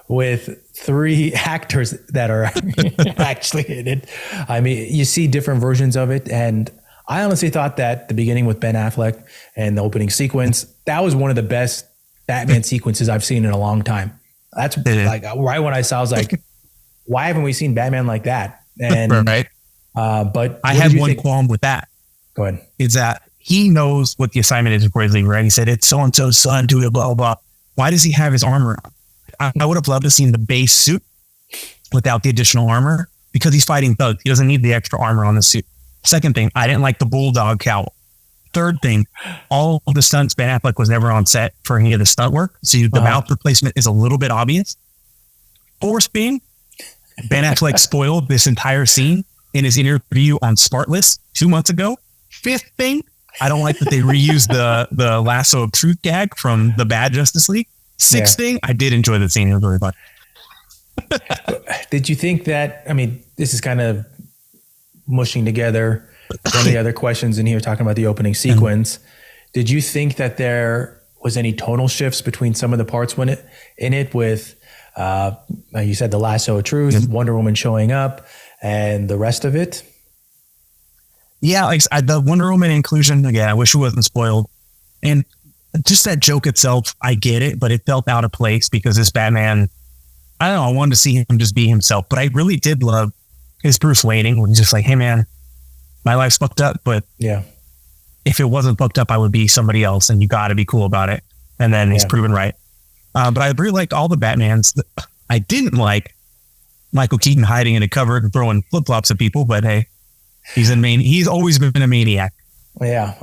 with 3 actors that are actually in it, I mean, you see different versions of it. And I honestly thought that the beginning with Ben Affleck and the opening sequence, that was one of the best Batman sequences I've seen in a long time. That's like right when I saw, I was like, why haven't we seen Batman like that? And right. But I had one qualm with that. Go ahead. Is that he knows what the assignment is before he's leaving, right? He said, it's so-and-so's son, do it, blah, blah, blah. Why does he have his armor on? I would have loved to see the base suit without the additional armor because he's fighting thugs. He doesn't need the extra armor on the suit. Second thing, I didn't like the bulldog cowl. Third thing, all of the stunts, Ben Affleck was never on set for any of the stunt work. So the mouth replacement is a little bit obvious. Fourth thing, Ben Affleck spoiled this entire scene in his interview on Smartless 2 months ago. Fifth thing, I don't like that they reused the lasso of truth gag from the bad Justice League. Sixth thing, I did enjoy the scene. It was really fun. Did you think that, I mean, this is kind of mushing together one of the other questions in here talking about the opening sequence. Did you think that there was any tonal shifts between some of the parts in it with, you said the lasso of truth, Wonder Woman showing up, and the rest of it? Yeah, like the Wonder Woman inclusion, again, I wish it wasn't spoiled. And just that joke itself, I get it, but it felt out of place because this Batman, I don't know, I wanted to see him just be himself. But I really did love his Bruce Wayne when he's just like, hey man, my life's fucked up, but yeah, if it wasn't fucked up, I would be somebody else, and you got to be cool about it. And then he's proven right. But I really liked all the Batmans. I didn't like Michael Keaton hiding in a cupboard and throwing flip-flops at people, but hey, he's always been a maniac. Yeah.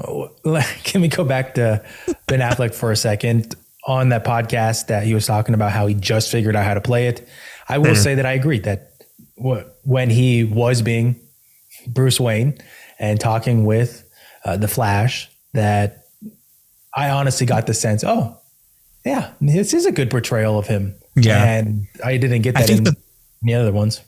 Can we go back to Ben Affleck for a second? On that podcast that he was talking about how he just figured out how to play it. I will say that I agree that when he was being Bruce Wayne and talking with the Flash, that I honestly got the sense, oh, yeah, this is a good portrayal of him. Yeah. And I didn't get that in the other ones.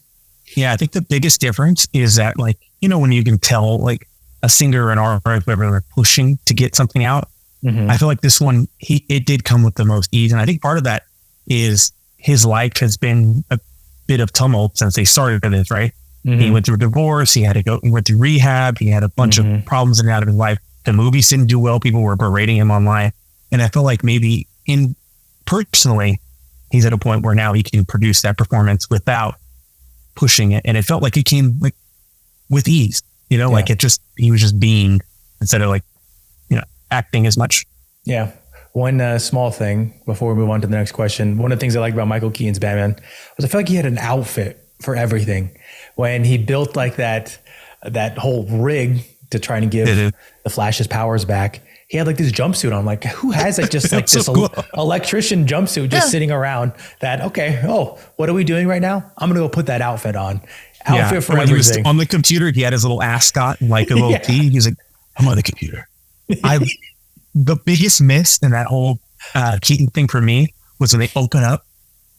Yeah, I think the biggest difference is that, like, you know, when you can tell like a singer or an artist, whoever, they're pushing to get something out. I feel like this one, it did come with the most ease. And I think part of that is his life has been a bit of tumult since they started this, right? He went through a divorce. He went through rehab. He had a bunch of problems in and out of his life. The movies didn't do well. People were berating him online. And I feel like maybe personally, he's at a point where now he can produce that performance without pushing it. And it felt like it came like with ease, you know, like he was just being instead of like, you know, acting as much. Yeah. One small thing before we move on to the next question. One of the things I like about Michael Keaton's Batman was I feel like he had an outfit for everything. When he built like that whole rig to try and give the Flash's powers back, he had like this jumpsuit on. Like, who has like just like this cool electrician jumpsuit just sitting around that, okay, oh, what are we doing right now? I'm going to go put that outfit on. Outfit for everything. He was on the computer, he had his little ascot and like a little tee. He's like, I'm on the computer. The biggest miss in that whole Keaton thing for me was when they open up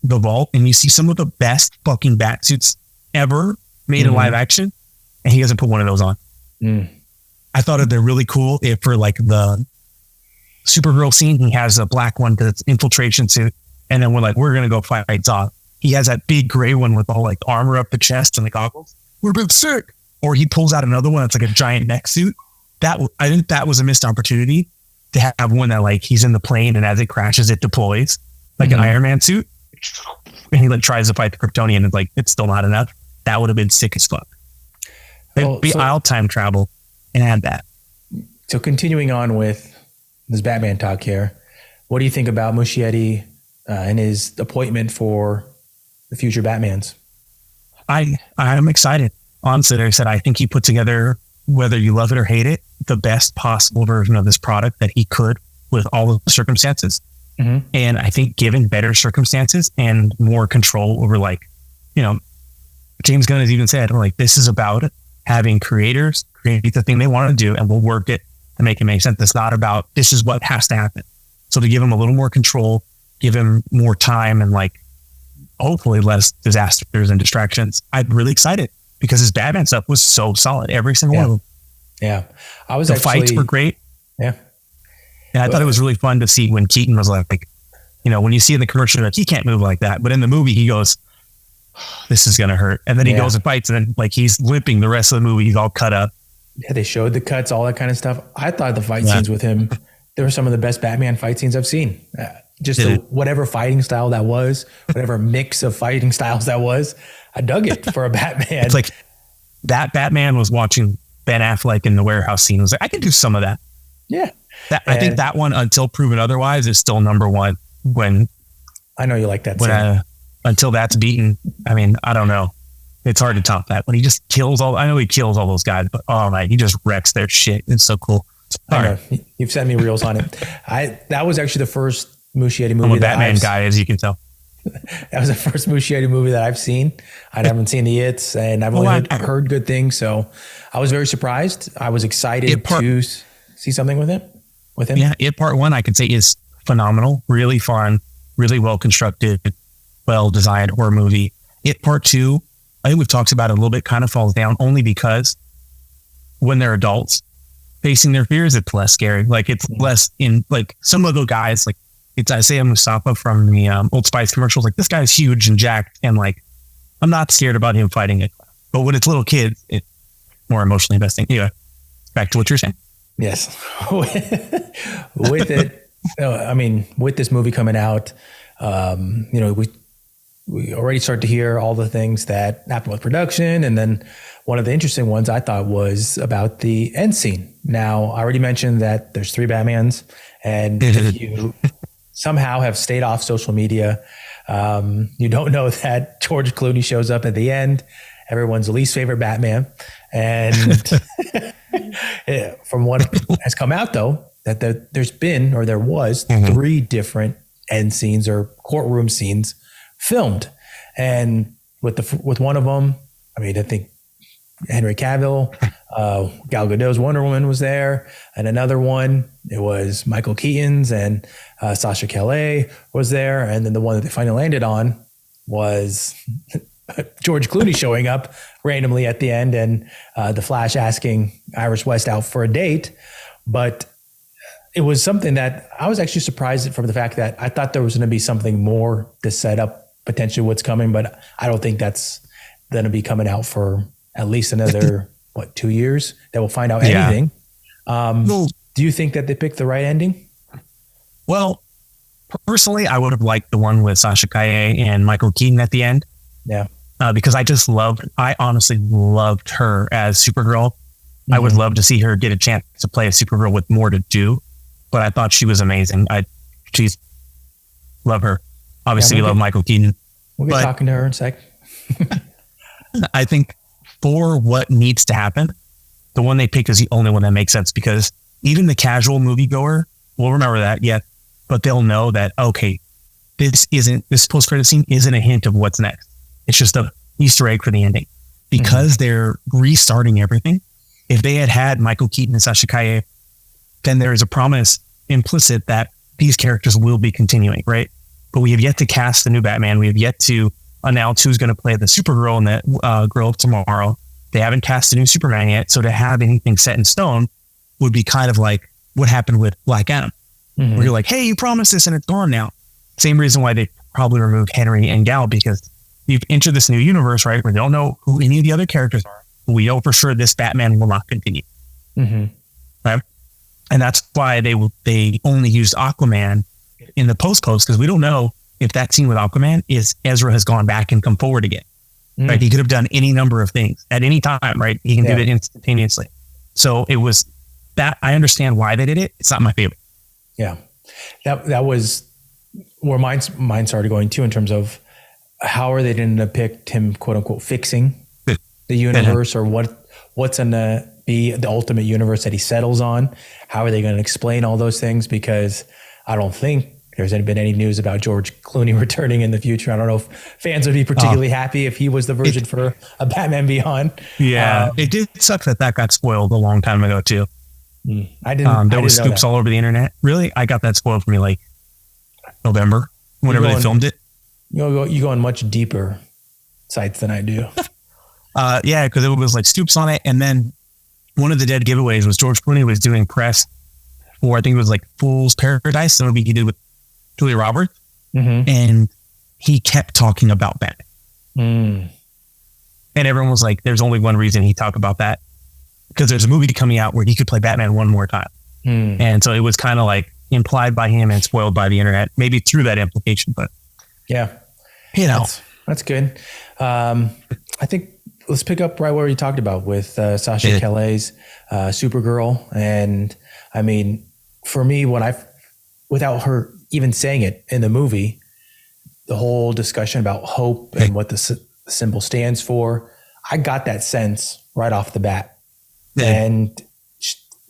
the vault and you see some of the best fucking bat suits ever made in live action, and he doesn't put one of those on. I thought they're really cool. If for like the Supergirl scene, he has a black one because it's infiltration suit, and then we're gonna go fight Zod. He has that big gray one with all like armor up the chest and the goggles. We're both sick. Or he pulls out another one that's like a giant neck suit. I think that was a missed opportunity to have one that like he's in the plane and as it crashes, it deploys like an Iron Man suit. And he like tries to fight the Kryptonian and like, it's still not enough. That would have been sick as fuck. I'll time travel and add that. So continuing on with this Batman talk here, what do you think about Muschietti and his appointment for the future Batmans? I'm excited. Honestly, like I said, I think he put together, whether you love it or hate it, the best possible version of this product that he could with all of the circumstances. And I think given better circumstances and more control over, like, you know, James Gunn has even said, like, this is about having creators create the thing they want to do and we'll work it to make it make sense. It's not about this is what has to happen. So to give him a little more control, give him more time and like hopefully less disasters and distractions. I'm really excited because his Batman stuff was so solid. Every single one of them. Yeah. The fights were great. Yeah. And I thought it was really fun to see when Keaton was like, you know, when you see in the commercial, like, he can't move like that. But in the movie, he goes, this is going to hurt. And then he goes and fights. And then like he's limping the rest of the movie. He's all cut up. Yeah, they showed the cuts, all that kind of stuff. I thought the fight scenes with him, they were some of the best Batman fight scenes I've seen. Whatever fighting style that was, whatever mix of fighting styles that was, I dug it for a Batman. It's like that Batman was watching Ben Affleck in the warehouse scene. I was like, I can do some of that. Yeah. I think that one, until proven otherwise, is still number one. When I know you like that. Until that's beaten, I mean, I don't know. It's hard to top that. When he just kills I know he kills all those guys, but oh my, he just wrecks their shit. It's so cool. I know. You've sent me reels on it. That was actually the first Muschietti movie. I'm a Batman guy, as you can tell. That was the first Muschietti movie that I've seen. I haven't seen the It's, and I've only heard good things. So I was very surprised. I was excited to see something with him. Yeah, It Part 1, I could say, is phenomenal. Really fun, really well constructed, well designed horror movie. It Part 2, I think we've talked about it a little bit, kind of falls down only because when they're adults facing their fears, it's less scary. Like it's less in like some of the guys, like it's Isaiah Mustafa from the Old Spice commercials. Like this guy's huge and jacked, and like I'm not scared about him fighting it. But when it's little kids, it's more emotionally investing. Anyway, back to what you're saying. Yes. With it, with this movie coming out, we already start to hear all the things that happened with production. And then one of the interesting ones I thought was about the end scene. Now, I already mentioned that there's 3 Batmans, and if you somehow have stayed off social media, you don't know that George Clooney shows up at the end, everyone's least favorite Batman. And from what has come out, though, that there was 3 different end scenes or courtroom scenes filmed. And with one of them, I think Henry Cavill, Gal Gadot's Wonder Woman was there, and another one, it was Michael Keaton's, and Sasha Calle was there, and then the one that they finally landed on was George Clooney showing up randomly at the end, and the Flash asking Iris West out for a date. But it was something that I was actually surprised from the fact that I thought there was going to be something more to set up potentially what's coming, but I don't think that's going to be coming out for at least another, 2 years that we'll find out anything. Do you think that they picked the right ending? Well, personally, I would have liked the one with Sasha Calle and Michael Keaton at the end. Yeah. Because I honestly loved her as Supergirl. I would love to see her get a chance to play a Supergirl with more to do, but I thought she was amazing. Love her. Obviously, we love Michael Keaton. We'll be talking to her in a sec. I think for what needs to happen, the one they picked is the only one that makes sense, because even the casual moviegoer will remember that, yeah, but they'll know that, okay, this post-credit scene isn't a hint of what's next. It's just an Easter egg for the ending. Because they're restarting everything. If they had Michael Keaton and Sasha Calle, then there is a promise implicit that these characters will be continuing, right? But we have yet to cast the new Batman. We have yet to announce who's going to play the Supergirl and the Girl of Tomorrow. They haven't cast the new Superman yet. So to have anything set in stone would be kind of like what happened with Black Adam, where you're like, hey, you promised this and it's gone now. Same reason why they probably removed Henry and Gal, because you've entered this new universe, right? Where they don't know who any of the other characters are. But we know for sure this Batman will not continue. Right? And that's why they only used Aquaman in the post, because we don't know if that scene with Aquaman is Ezra has gone back and come forward again. Right? He could have done any number of things at any time, right? He can do it instantaneously. So it was that. I understand why they did it. It's not my favorite. Yeah. That was where mine started going too, in terms of how are they going to depict him, quote unquote, fixing the universe, or what's going to be the ultimate universe that he settles on. How are they going to explain all those things? Because I don't think there's been any news about George Clooney returning in the future. I don't know if fans would be particularly happy if he was the version for a Batman Beyond. Yeah, it did suck that got spoiled a long time ago too. I didn't. There was scoops all over the internet. Really, I got that spoiled for me like November, whenever they filmed it. You go on much deeper sites than I do. Yeah, because it was like scoops on it, and then one of the dead giveaways was George Clooney was doing press for, I think it was like Fool's Paradise, the movie he did with Julia Roberts, and he kept talking about Batman. And everyone was like, there's only one reason he talked about that, because there's a movie coming out where he could play Batman one more time. And so it was kind of like implied by him and spoiled by the internet, maybe through that implication, but yeah, that's good. I think let's pick up right where you talked about with Sasha Calle's Supergirl. And I mean, for me, without her even saying it in the movie, the whole discussion about hope and what the symbol stands for, I got that sense right off the bat. And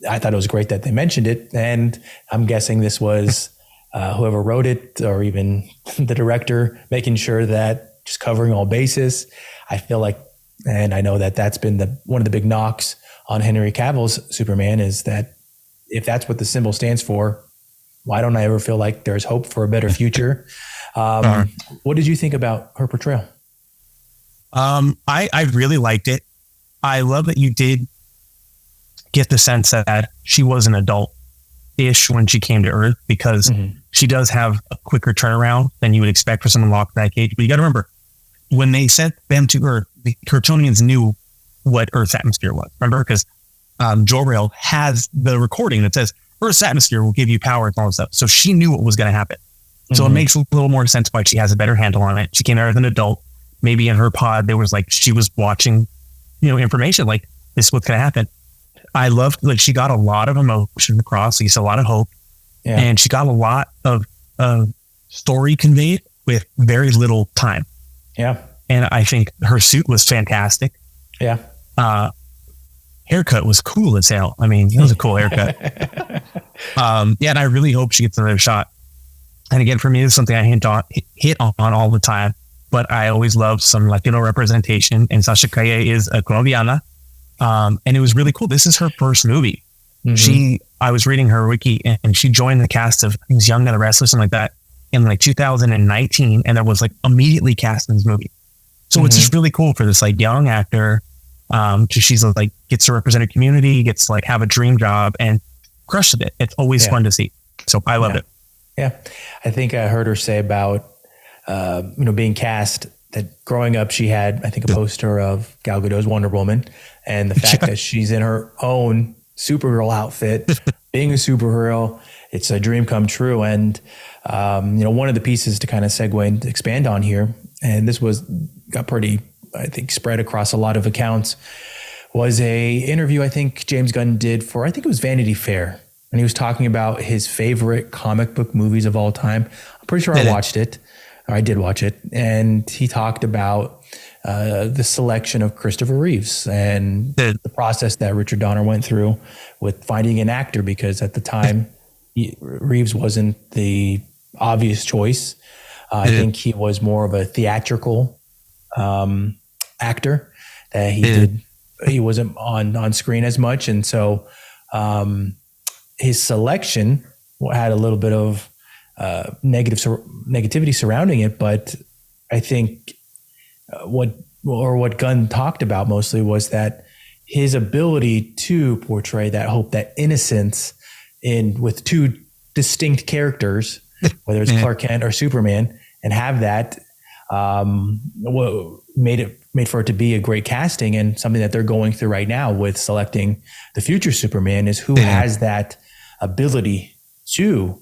I thought it was great that they mentioned it. And I'm guessing this was whoever wrote it, or even the director, making sure that just covering all bases. I feel like, and I know that that's been one of the big knocks on Henry Cavill's Superman, is that if that's what the symbol stands for, why don't I ever feel like there's hope for a better future? What did you think about her portrayal? I really liked it. I love that you did get the sense that she was an adult-ish when she came to Earth, because she does have a quicker turnaround than you would expect for someone locked in that cage. But you got to remember, when they sent them to Earth, the Kryptonians knew what Earth's atmosphere was. Remember? Because Jor-El has the recording that says Earth's atmosphere will give you power and all that stuff. So she knew what was going to happen. So it makes a little more sense why she has a better handle on it. She came out as an adult. Maybe in her pod, there was like, she was watching, information like this is what's going to happen. I loved, like, she got a lot of emotion across. She a lot of hope. Yeah. And she got a lot of story conveyed with very little time. Yeah. And I think her suit was fantastic. Yeah. Haircut was cool as hell. I mean, it was a cool haircut. And I really hope she gets another shot. And again, for me, this is something I hit on all the time, but I always love some Latino representation. And Sasha Calle is a Colombiana. And it was really cool. This is her first movie. I was reading her wiki, and she joined the cast of Young and the Restless, something like that, in like 2019. And there was like immediately cast in this movie. So it's just really cool for this like young actor. She's like, gets to represent her community, gets to like have a dream job and crushed it. It's always fun to see. So I loved it. Yeah. I think I heard her say about, being cast, that growing up, she had, I think, a poster of Gal Gadot's Wonder Woman, and the fact that she's in her own Supergirl outfit, being a superhero, it's a dream come true. And, one of the pieces to kind of segue and expand on here, and this got pretty, I think, spread across a lot of accounts, was a interview I think James Gunn did for, I think it was Vanity Fair. And he was talking about his favorite comic book movies of all time. I'm pretty sure I watched it. I did watch it. And he talked about the selection of Christopher Reeves and the process that Richard Donner went through with finding an actor, because at the time, Reeves wasn't the obvious choice. I think he was more of a theatrical actor, that he wasn't on screen as much. And so his selection had a little bit of negativity surrounding it. But I think what Gunn talked about mostly was that his ability to portray that hope, that innocence with two distinct characters, whether it's Clark Kent or Superman, and have that made for it to be a great casting. And something that they're going through right now with selecting the future Superman is who has that ability to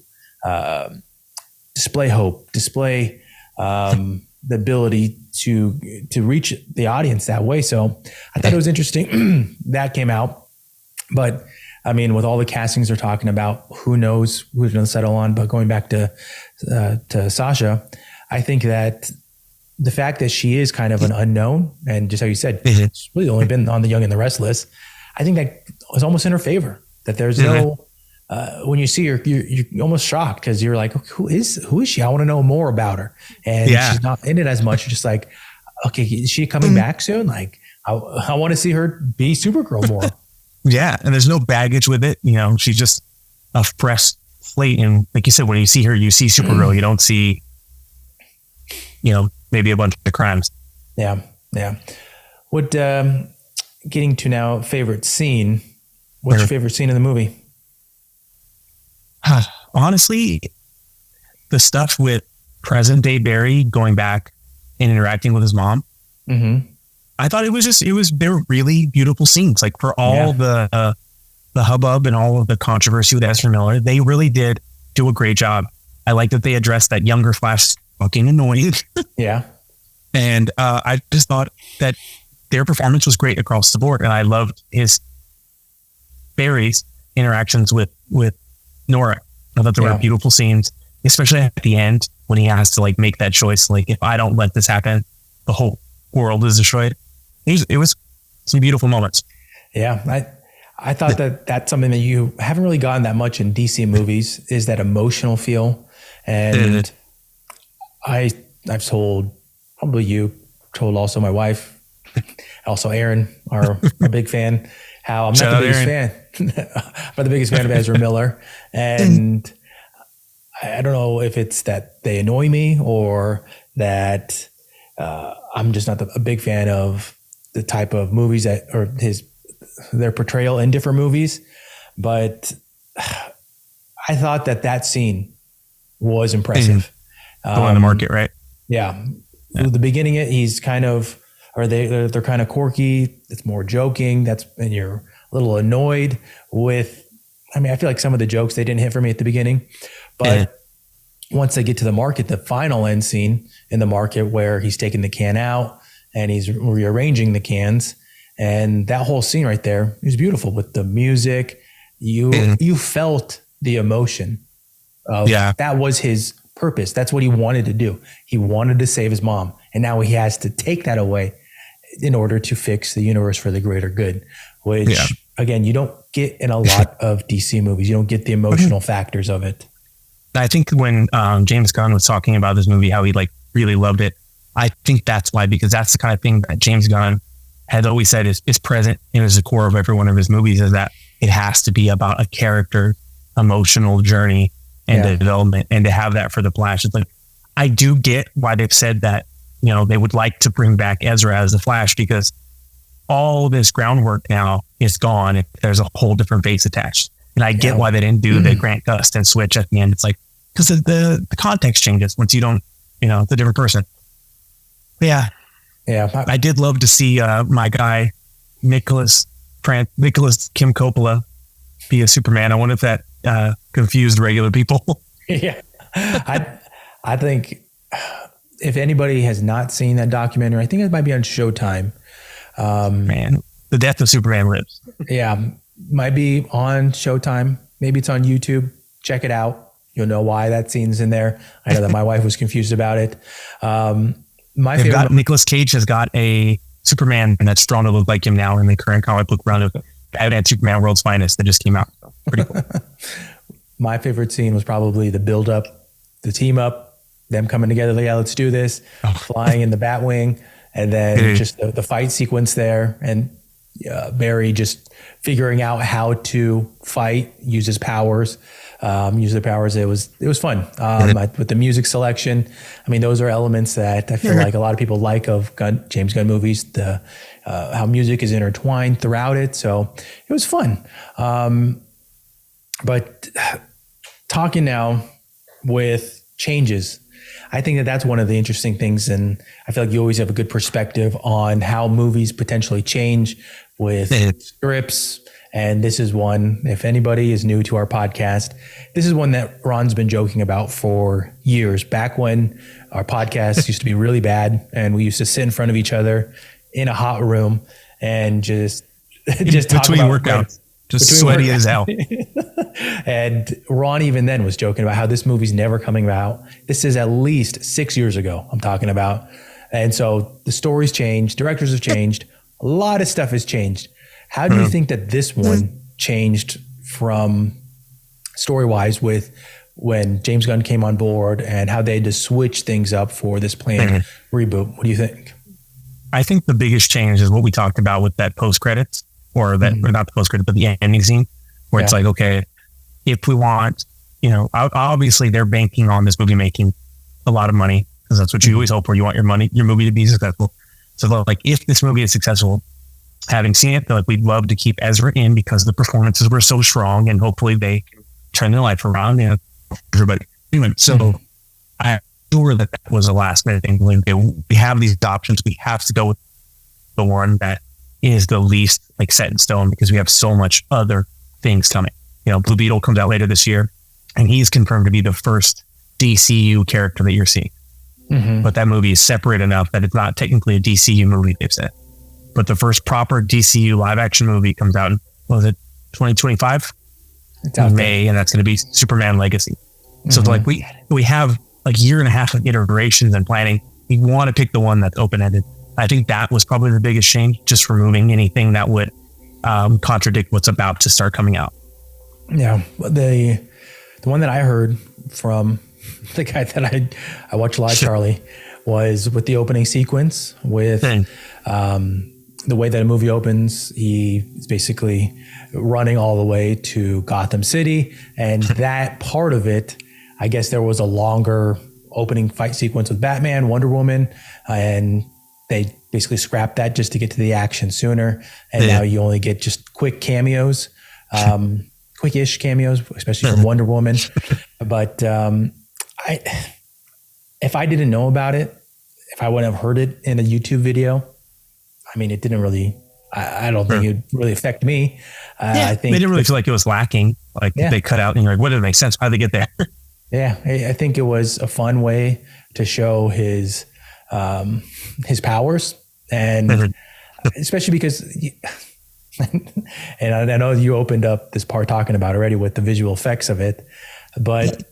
display hope, display the ability to reach the audience that way. So I thought it was interesting that came out. But I mean, with all the castings they're talking about, who knows who's going to settle on. But going back to Sasha, I think that the fact that she is kind of an unknown, and just how you said, she's really only been on The Young and the Restless, I think that was almost in her favor. That there's no, when you see her, you're almost shocked, because you're like, who is she? I want to know more about her. And she's not in it as much. You're just like, okay, is she coming back soon? Like, I want to see her be Supergirl more. Yeah, and there's no baggage with it. She's just a fresh slate. And like you said, when you see her, you see Supergirl. You don't see, maybe a bunch of crimes. Yeah. What, getting to now, favorite scene. What's your favorite scene in the movie? Honestly, the stuff with present day Barry going back and interacting with his mom. I thought they're really beautiful scenes. Like, for all the hubbub and all of the controversy with Ezra Miller, they really did do a great job. I like that they addressed that younger Flash fucking annoying. Yeah. And I just thought that their performance was great across the board. And I loved Barry's interactions with Nora. I thought there were beautiful scenes, especially at the end when he has to like make that choice. Like, if I don't let this happen, the whole world is destroyed. It was some beautiful moments. Yeah. I thought that that's something that you haven't really gotten that much in DC movies, is that emotional feel. And I've told, probably you told also my wife, also Aaron, our big fan, how I'm not the biggest fan, but the biggest fan of Ezra Miller. And I don't know if it's that they annoy me, or that I'm just not a big fan of the type of movies or their portrayal in different movies. But I thought that scene was impressive. On the market, right? Yeah. The beginning, he's kind of, or they're kind of quirky. It's more joking. And you're little annoyed with, I mean, I feel like some of the jokes, they didn't hit for me at the beginning, but once they get to the market, the final end scene in the market where he's taking the can out and he's rearranging the cans, and that whole scene right there is beautiful with the music. You felt the emotion of that was his purpose. That's what he wanted to do. He wanted to save his mom, and now he has to take that away in order to fix the universe for the greater good, which again, you don't get in a lot of DC movies. You don't get the emotional factors of it. I think when James Gunn was talking about this movie, how he like really loved it, I think that's why, because that's the kind of thing that James Gunn has always said is present and is the core of every one of his movies, is that it has to be about a character, emotional journey and development. And to have that for the Flash, it's like, I do get why they've said that, you know, they would like to bring back Ezra as the Flash, because all this groundwork now is gone if there's a whole different face attached. And I get why they didn't do the Grant Gustin switch at the end. It's like, because the context changes once you don't, you know, the different person. But I did love to see my guy, Nicholas Kim Coppola, be a Superman. I wonder if that confused regular people. I think if anybody has not seen that documentary, I think it might be on Showtime. Man, The Death of Superman Lives. Yeah, might be on Showtime. Maybe it's on YouTube. Check it out. You'll know why that scene's in there. I know that my wife was confused about it. Nicolas Cage has got a Superman that's drawn to look like him now in the current comic book run of Batman Superman World's Finest that just came out. So, pretty cool. My favorite scene was probably the build up, the team up, them coming together. Like, yeah, let's do this. Flying in the Batwing, and then just the fight sequence there, and Barry just figuring out how to fight, use his powers. It was fun. With the music selection, I mean, those are elements that I feel like a lot of people like of James Gunn movies, how music is intertwined throughout it. So it was fun. But talking now with changes, I think that that's one of the interesting things. And I feel like you always have a good perspective on how movies potentially change with scripts. And this is one, if anybody is new to our podcast, this is one that Ron's been joking about for years. Back when our podcast used to be really bad and we used to sit in front of each other in a hot room and just talk between about workouts, just sweaty as hell. And Ron even then was joking about how this movie's never coming out. This is at least 6 years ago I'm talking about. And so the story's changed, directors have changed, a lot of stuff has changed. How do you think that this one changed from story-wise with when James Gunn came on board and how they had to switch things up for this planned reboot? What do you think? I think the biggest change is what we talked about with that post-credits, or that, or not the post-credits, but the ending scene, where it's like, okay, if we want, you know, obviously they're banking on this movie making a lot of money, because that's what you always hope for. You want your movie to be successful. So like, if this movie is successful, having seen it, like, we'd love to keep Ezra in because the performances were so strong, and hopefully they can turn their life around. You know, everybody. Anyway, so I'm sure that was a last minute thing. We have these options. We have to go with the one that is the least like set in stone, because we have so much other things coming. You know, Blue Beetle comes out later this year, and he's confirmed to be the first DCU character that you're seeing. But that movie is separate enough that it's not technically a DCU movie, they've said. But the first proper DCU live action movie comes out in, what was it, 2025? It's out in May, and that's going to be Superman Legacy. So like we have like a year and a half of iterations and planning. We want to pick the one that's open-ended. I think that was probably the biggest change, just removing anything that would contradict what's about to start coming out. Yeah. The one that I heard from the guy that I watched live, Charlie, was with the opening sequence with the way that a movie opens. He is basically running all the way to Gotham City. And that part of it, I guess there was a longer opening fight sequence with Batman, Wonder Woman, and they basically scrapped that just to get to the action sooner. And now you only get just quick cameos, quick-ish cameos, especially from Wonder Woman. But if I didn't know about it, if I wouldn't have heard it in a YouTube video, I mean, it didn't really I don't think it would really affect me. I think they didn't really feel like it was lacking. Like they cut out and you're like, what did it make sense? How did they get there? Yeah. I think it was a fun way to show his powers, and especially because, and I know you opened up this part talking about already with the visual effects of it, but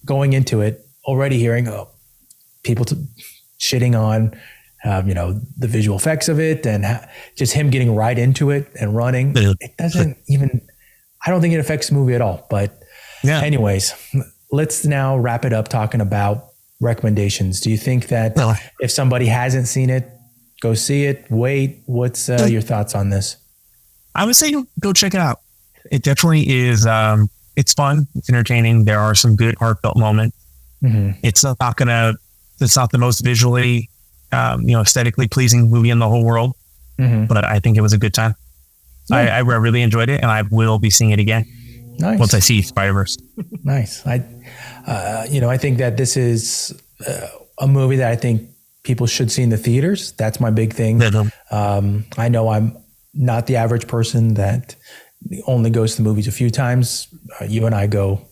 going into it already hearing people shitting on, the visual effects of it, and just him getting right into it and running. It doesn't even, I don't think it affects the movie at all. But anyways, let's now wrap it up talking about recommendations. Do you think that if somebody hasn't seen it, go see it? Wait, what's your thoughts on this? I would say go check it out. It definitely is. It's fun. It's entertaining. There are some good heartfelt moments. Mm-hmm. It's not the most visually, aesthetically pleasing movie in the whole world, but I think it was a good time. Yeah. I really enjoyed it, and I will be seeing it again. Nice. Once I see Spider-Verse. Nice. I think that this is a movie that I think people should see in the theaters. That's my big thing. I know I'm not the average person that only goes to the movies a few times. You and I go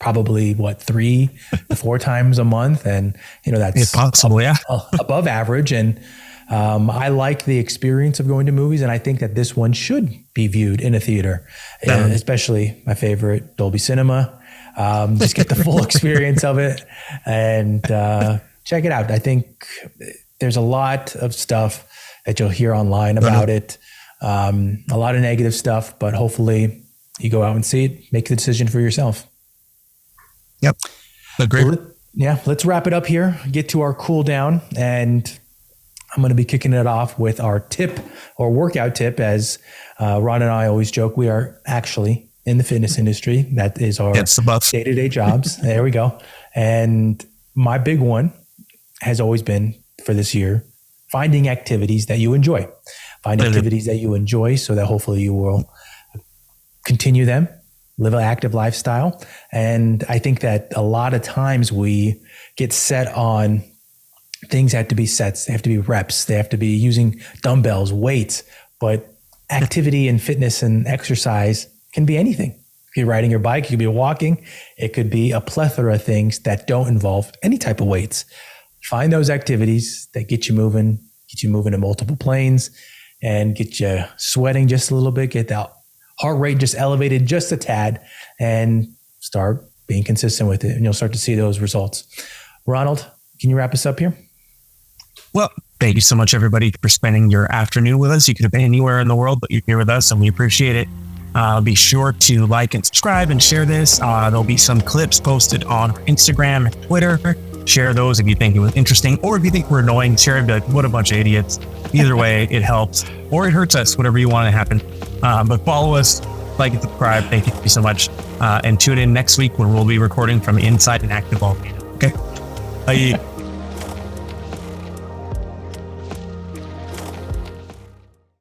probably 3 to 4 times a month, and that's possible, above average. And I like the experience of going to movies, and I think that this one should be viewed in a theater, especially my favorite, Dolby Cinema. Just get the full experience of it and check it out. I think there's a lot of stuff that you'll hear online about it, a lot of negative stuff, but hopefully you go out and see it, make the decision for yourself. Yep. Agreed. Let's wrap it up here, get to our cool down, and I'm going to be kicking it off with our tip or workout tip. As Ron and I always joke, we are actually in the fitness industry. That is our day-to-day jobs. There we go. And my big one has always been for this year, finding activities that you enjoy. Find activities that you enjoy so that hopefully you will continue them, live an active lifestyle. And I think that a lot of times we get set on things have to be sets, they have to be reps, they have to be using dumbbells, weights, but activity and fitness and exercise can be anything. It could be riding your bike, it could be walking, it could be a plethora of things that don't involve any type of weights. Find those activities that get you moving in multiple planes and get you sweating just a little bit, get that heart rate just elevated just a tad, and start being consistent with it. And you'll start to see those results. Ronald, can you wrap us up here? Well, thank you so much, everybody, for spending your afternoon with us. You could have been anywhere in the world, but you're here with us, and we appreciate it. Be sure to like and subscribe and share this. There'll be some clips posted on Instagram and Twitter. Share those if you think it was interesting, or if you think we're annoying, share it and be like, what a bunch of idiots. Either way, it helps, or it hurts us, whatever you want to happen. But follow us, like and subscribe. Thank you so much. And tune in next week when we'll be recording from inside an active volcano. Okay? Bye.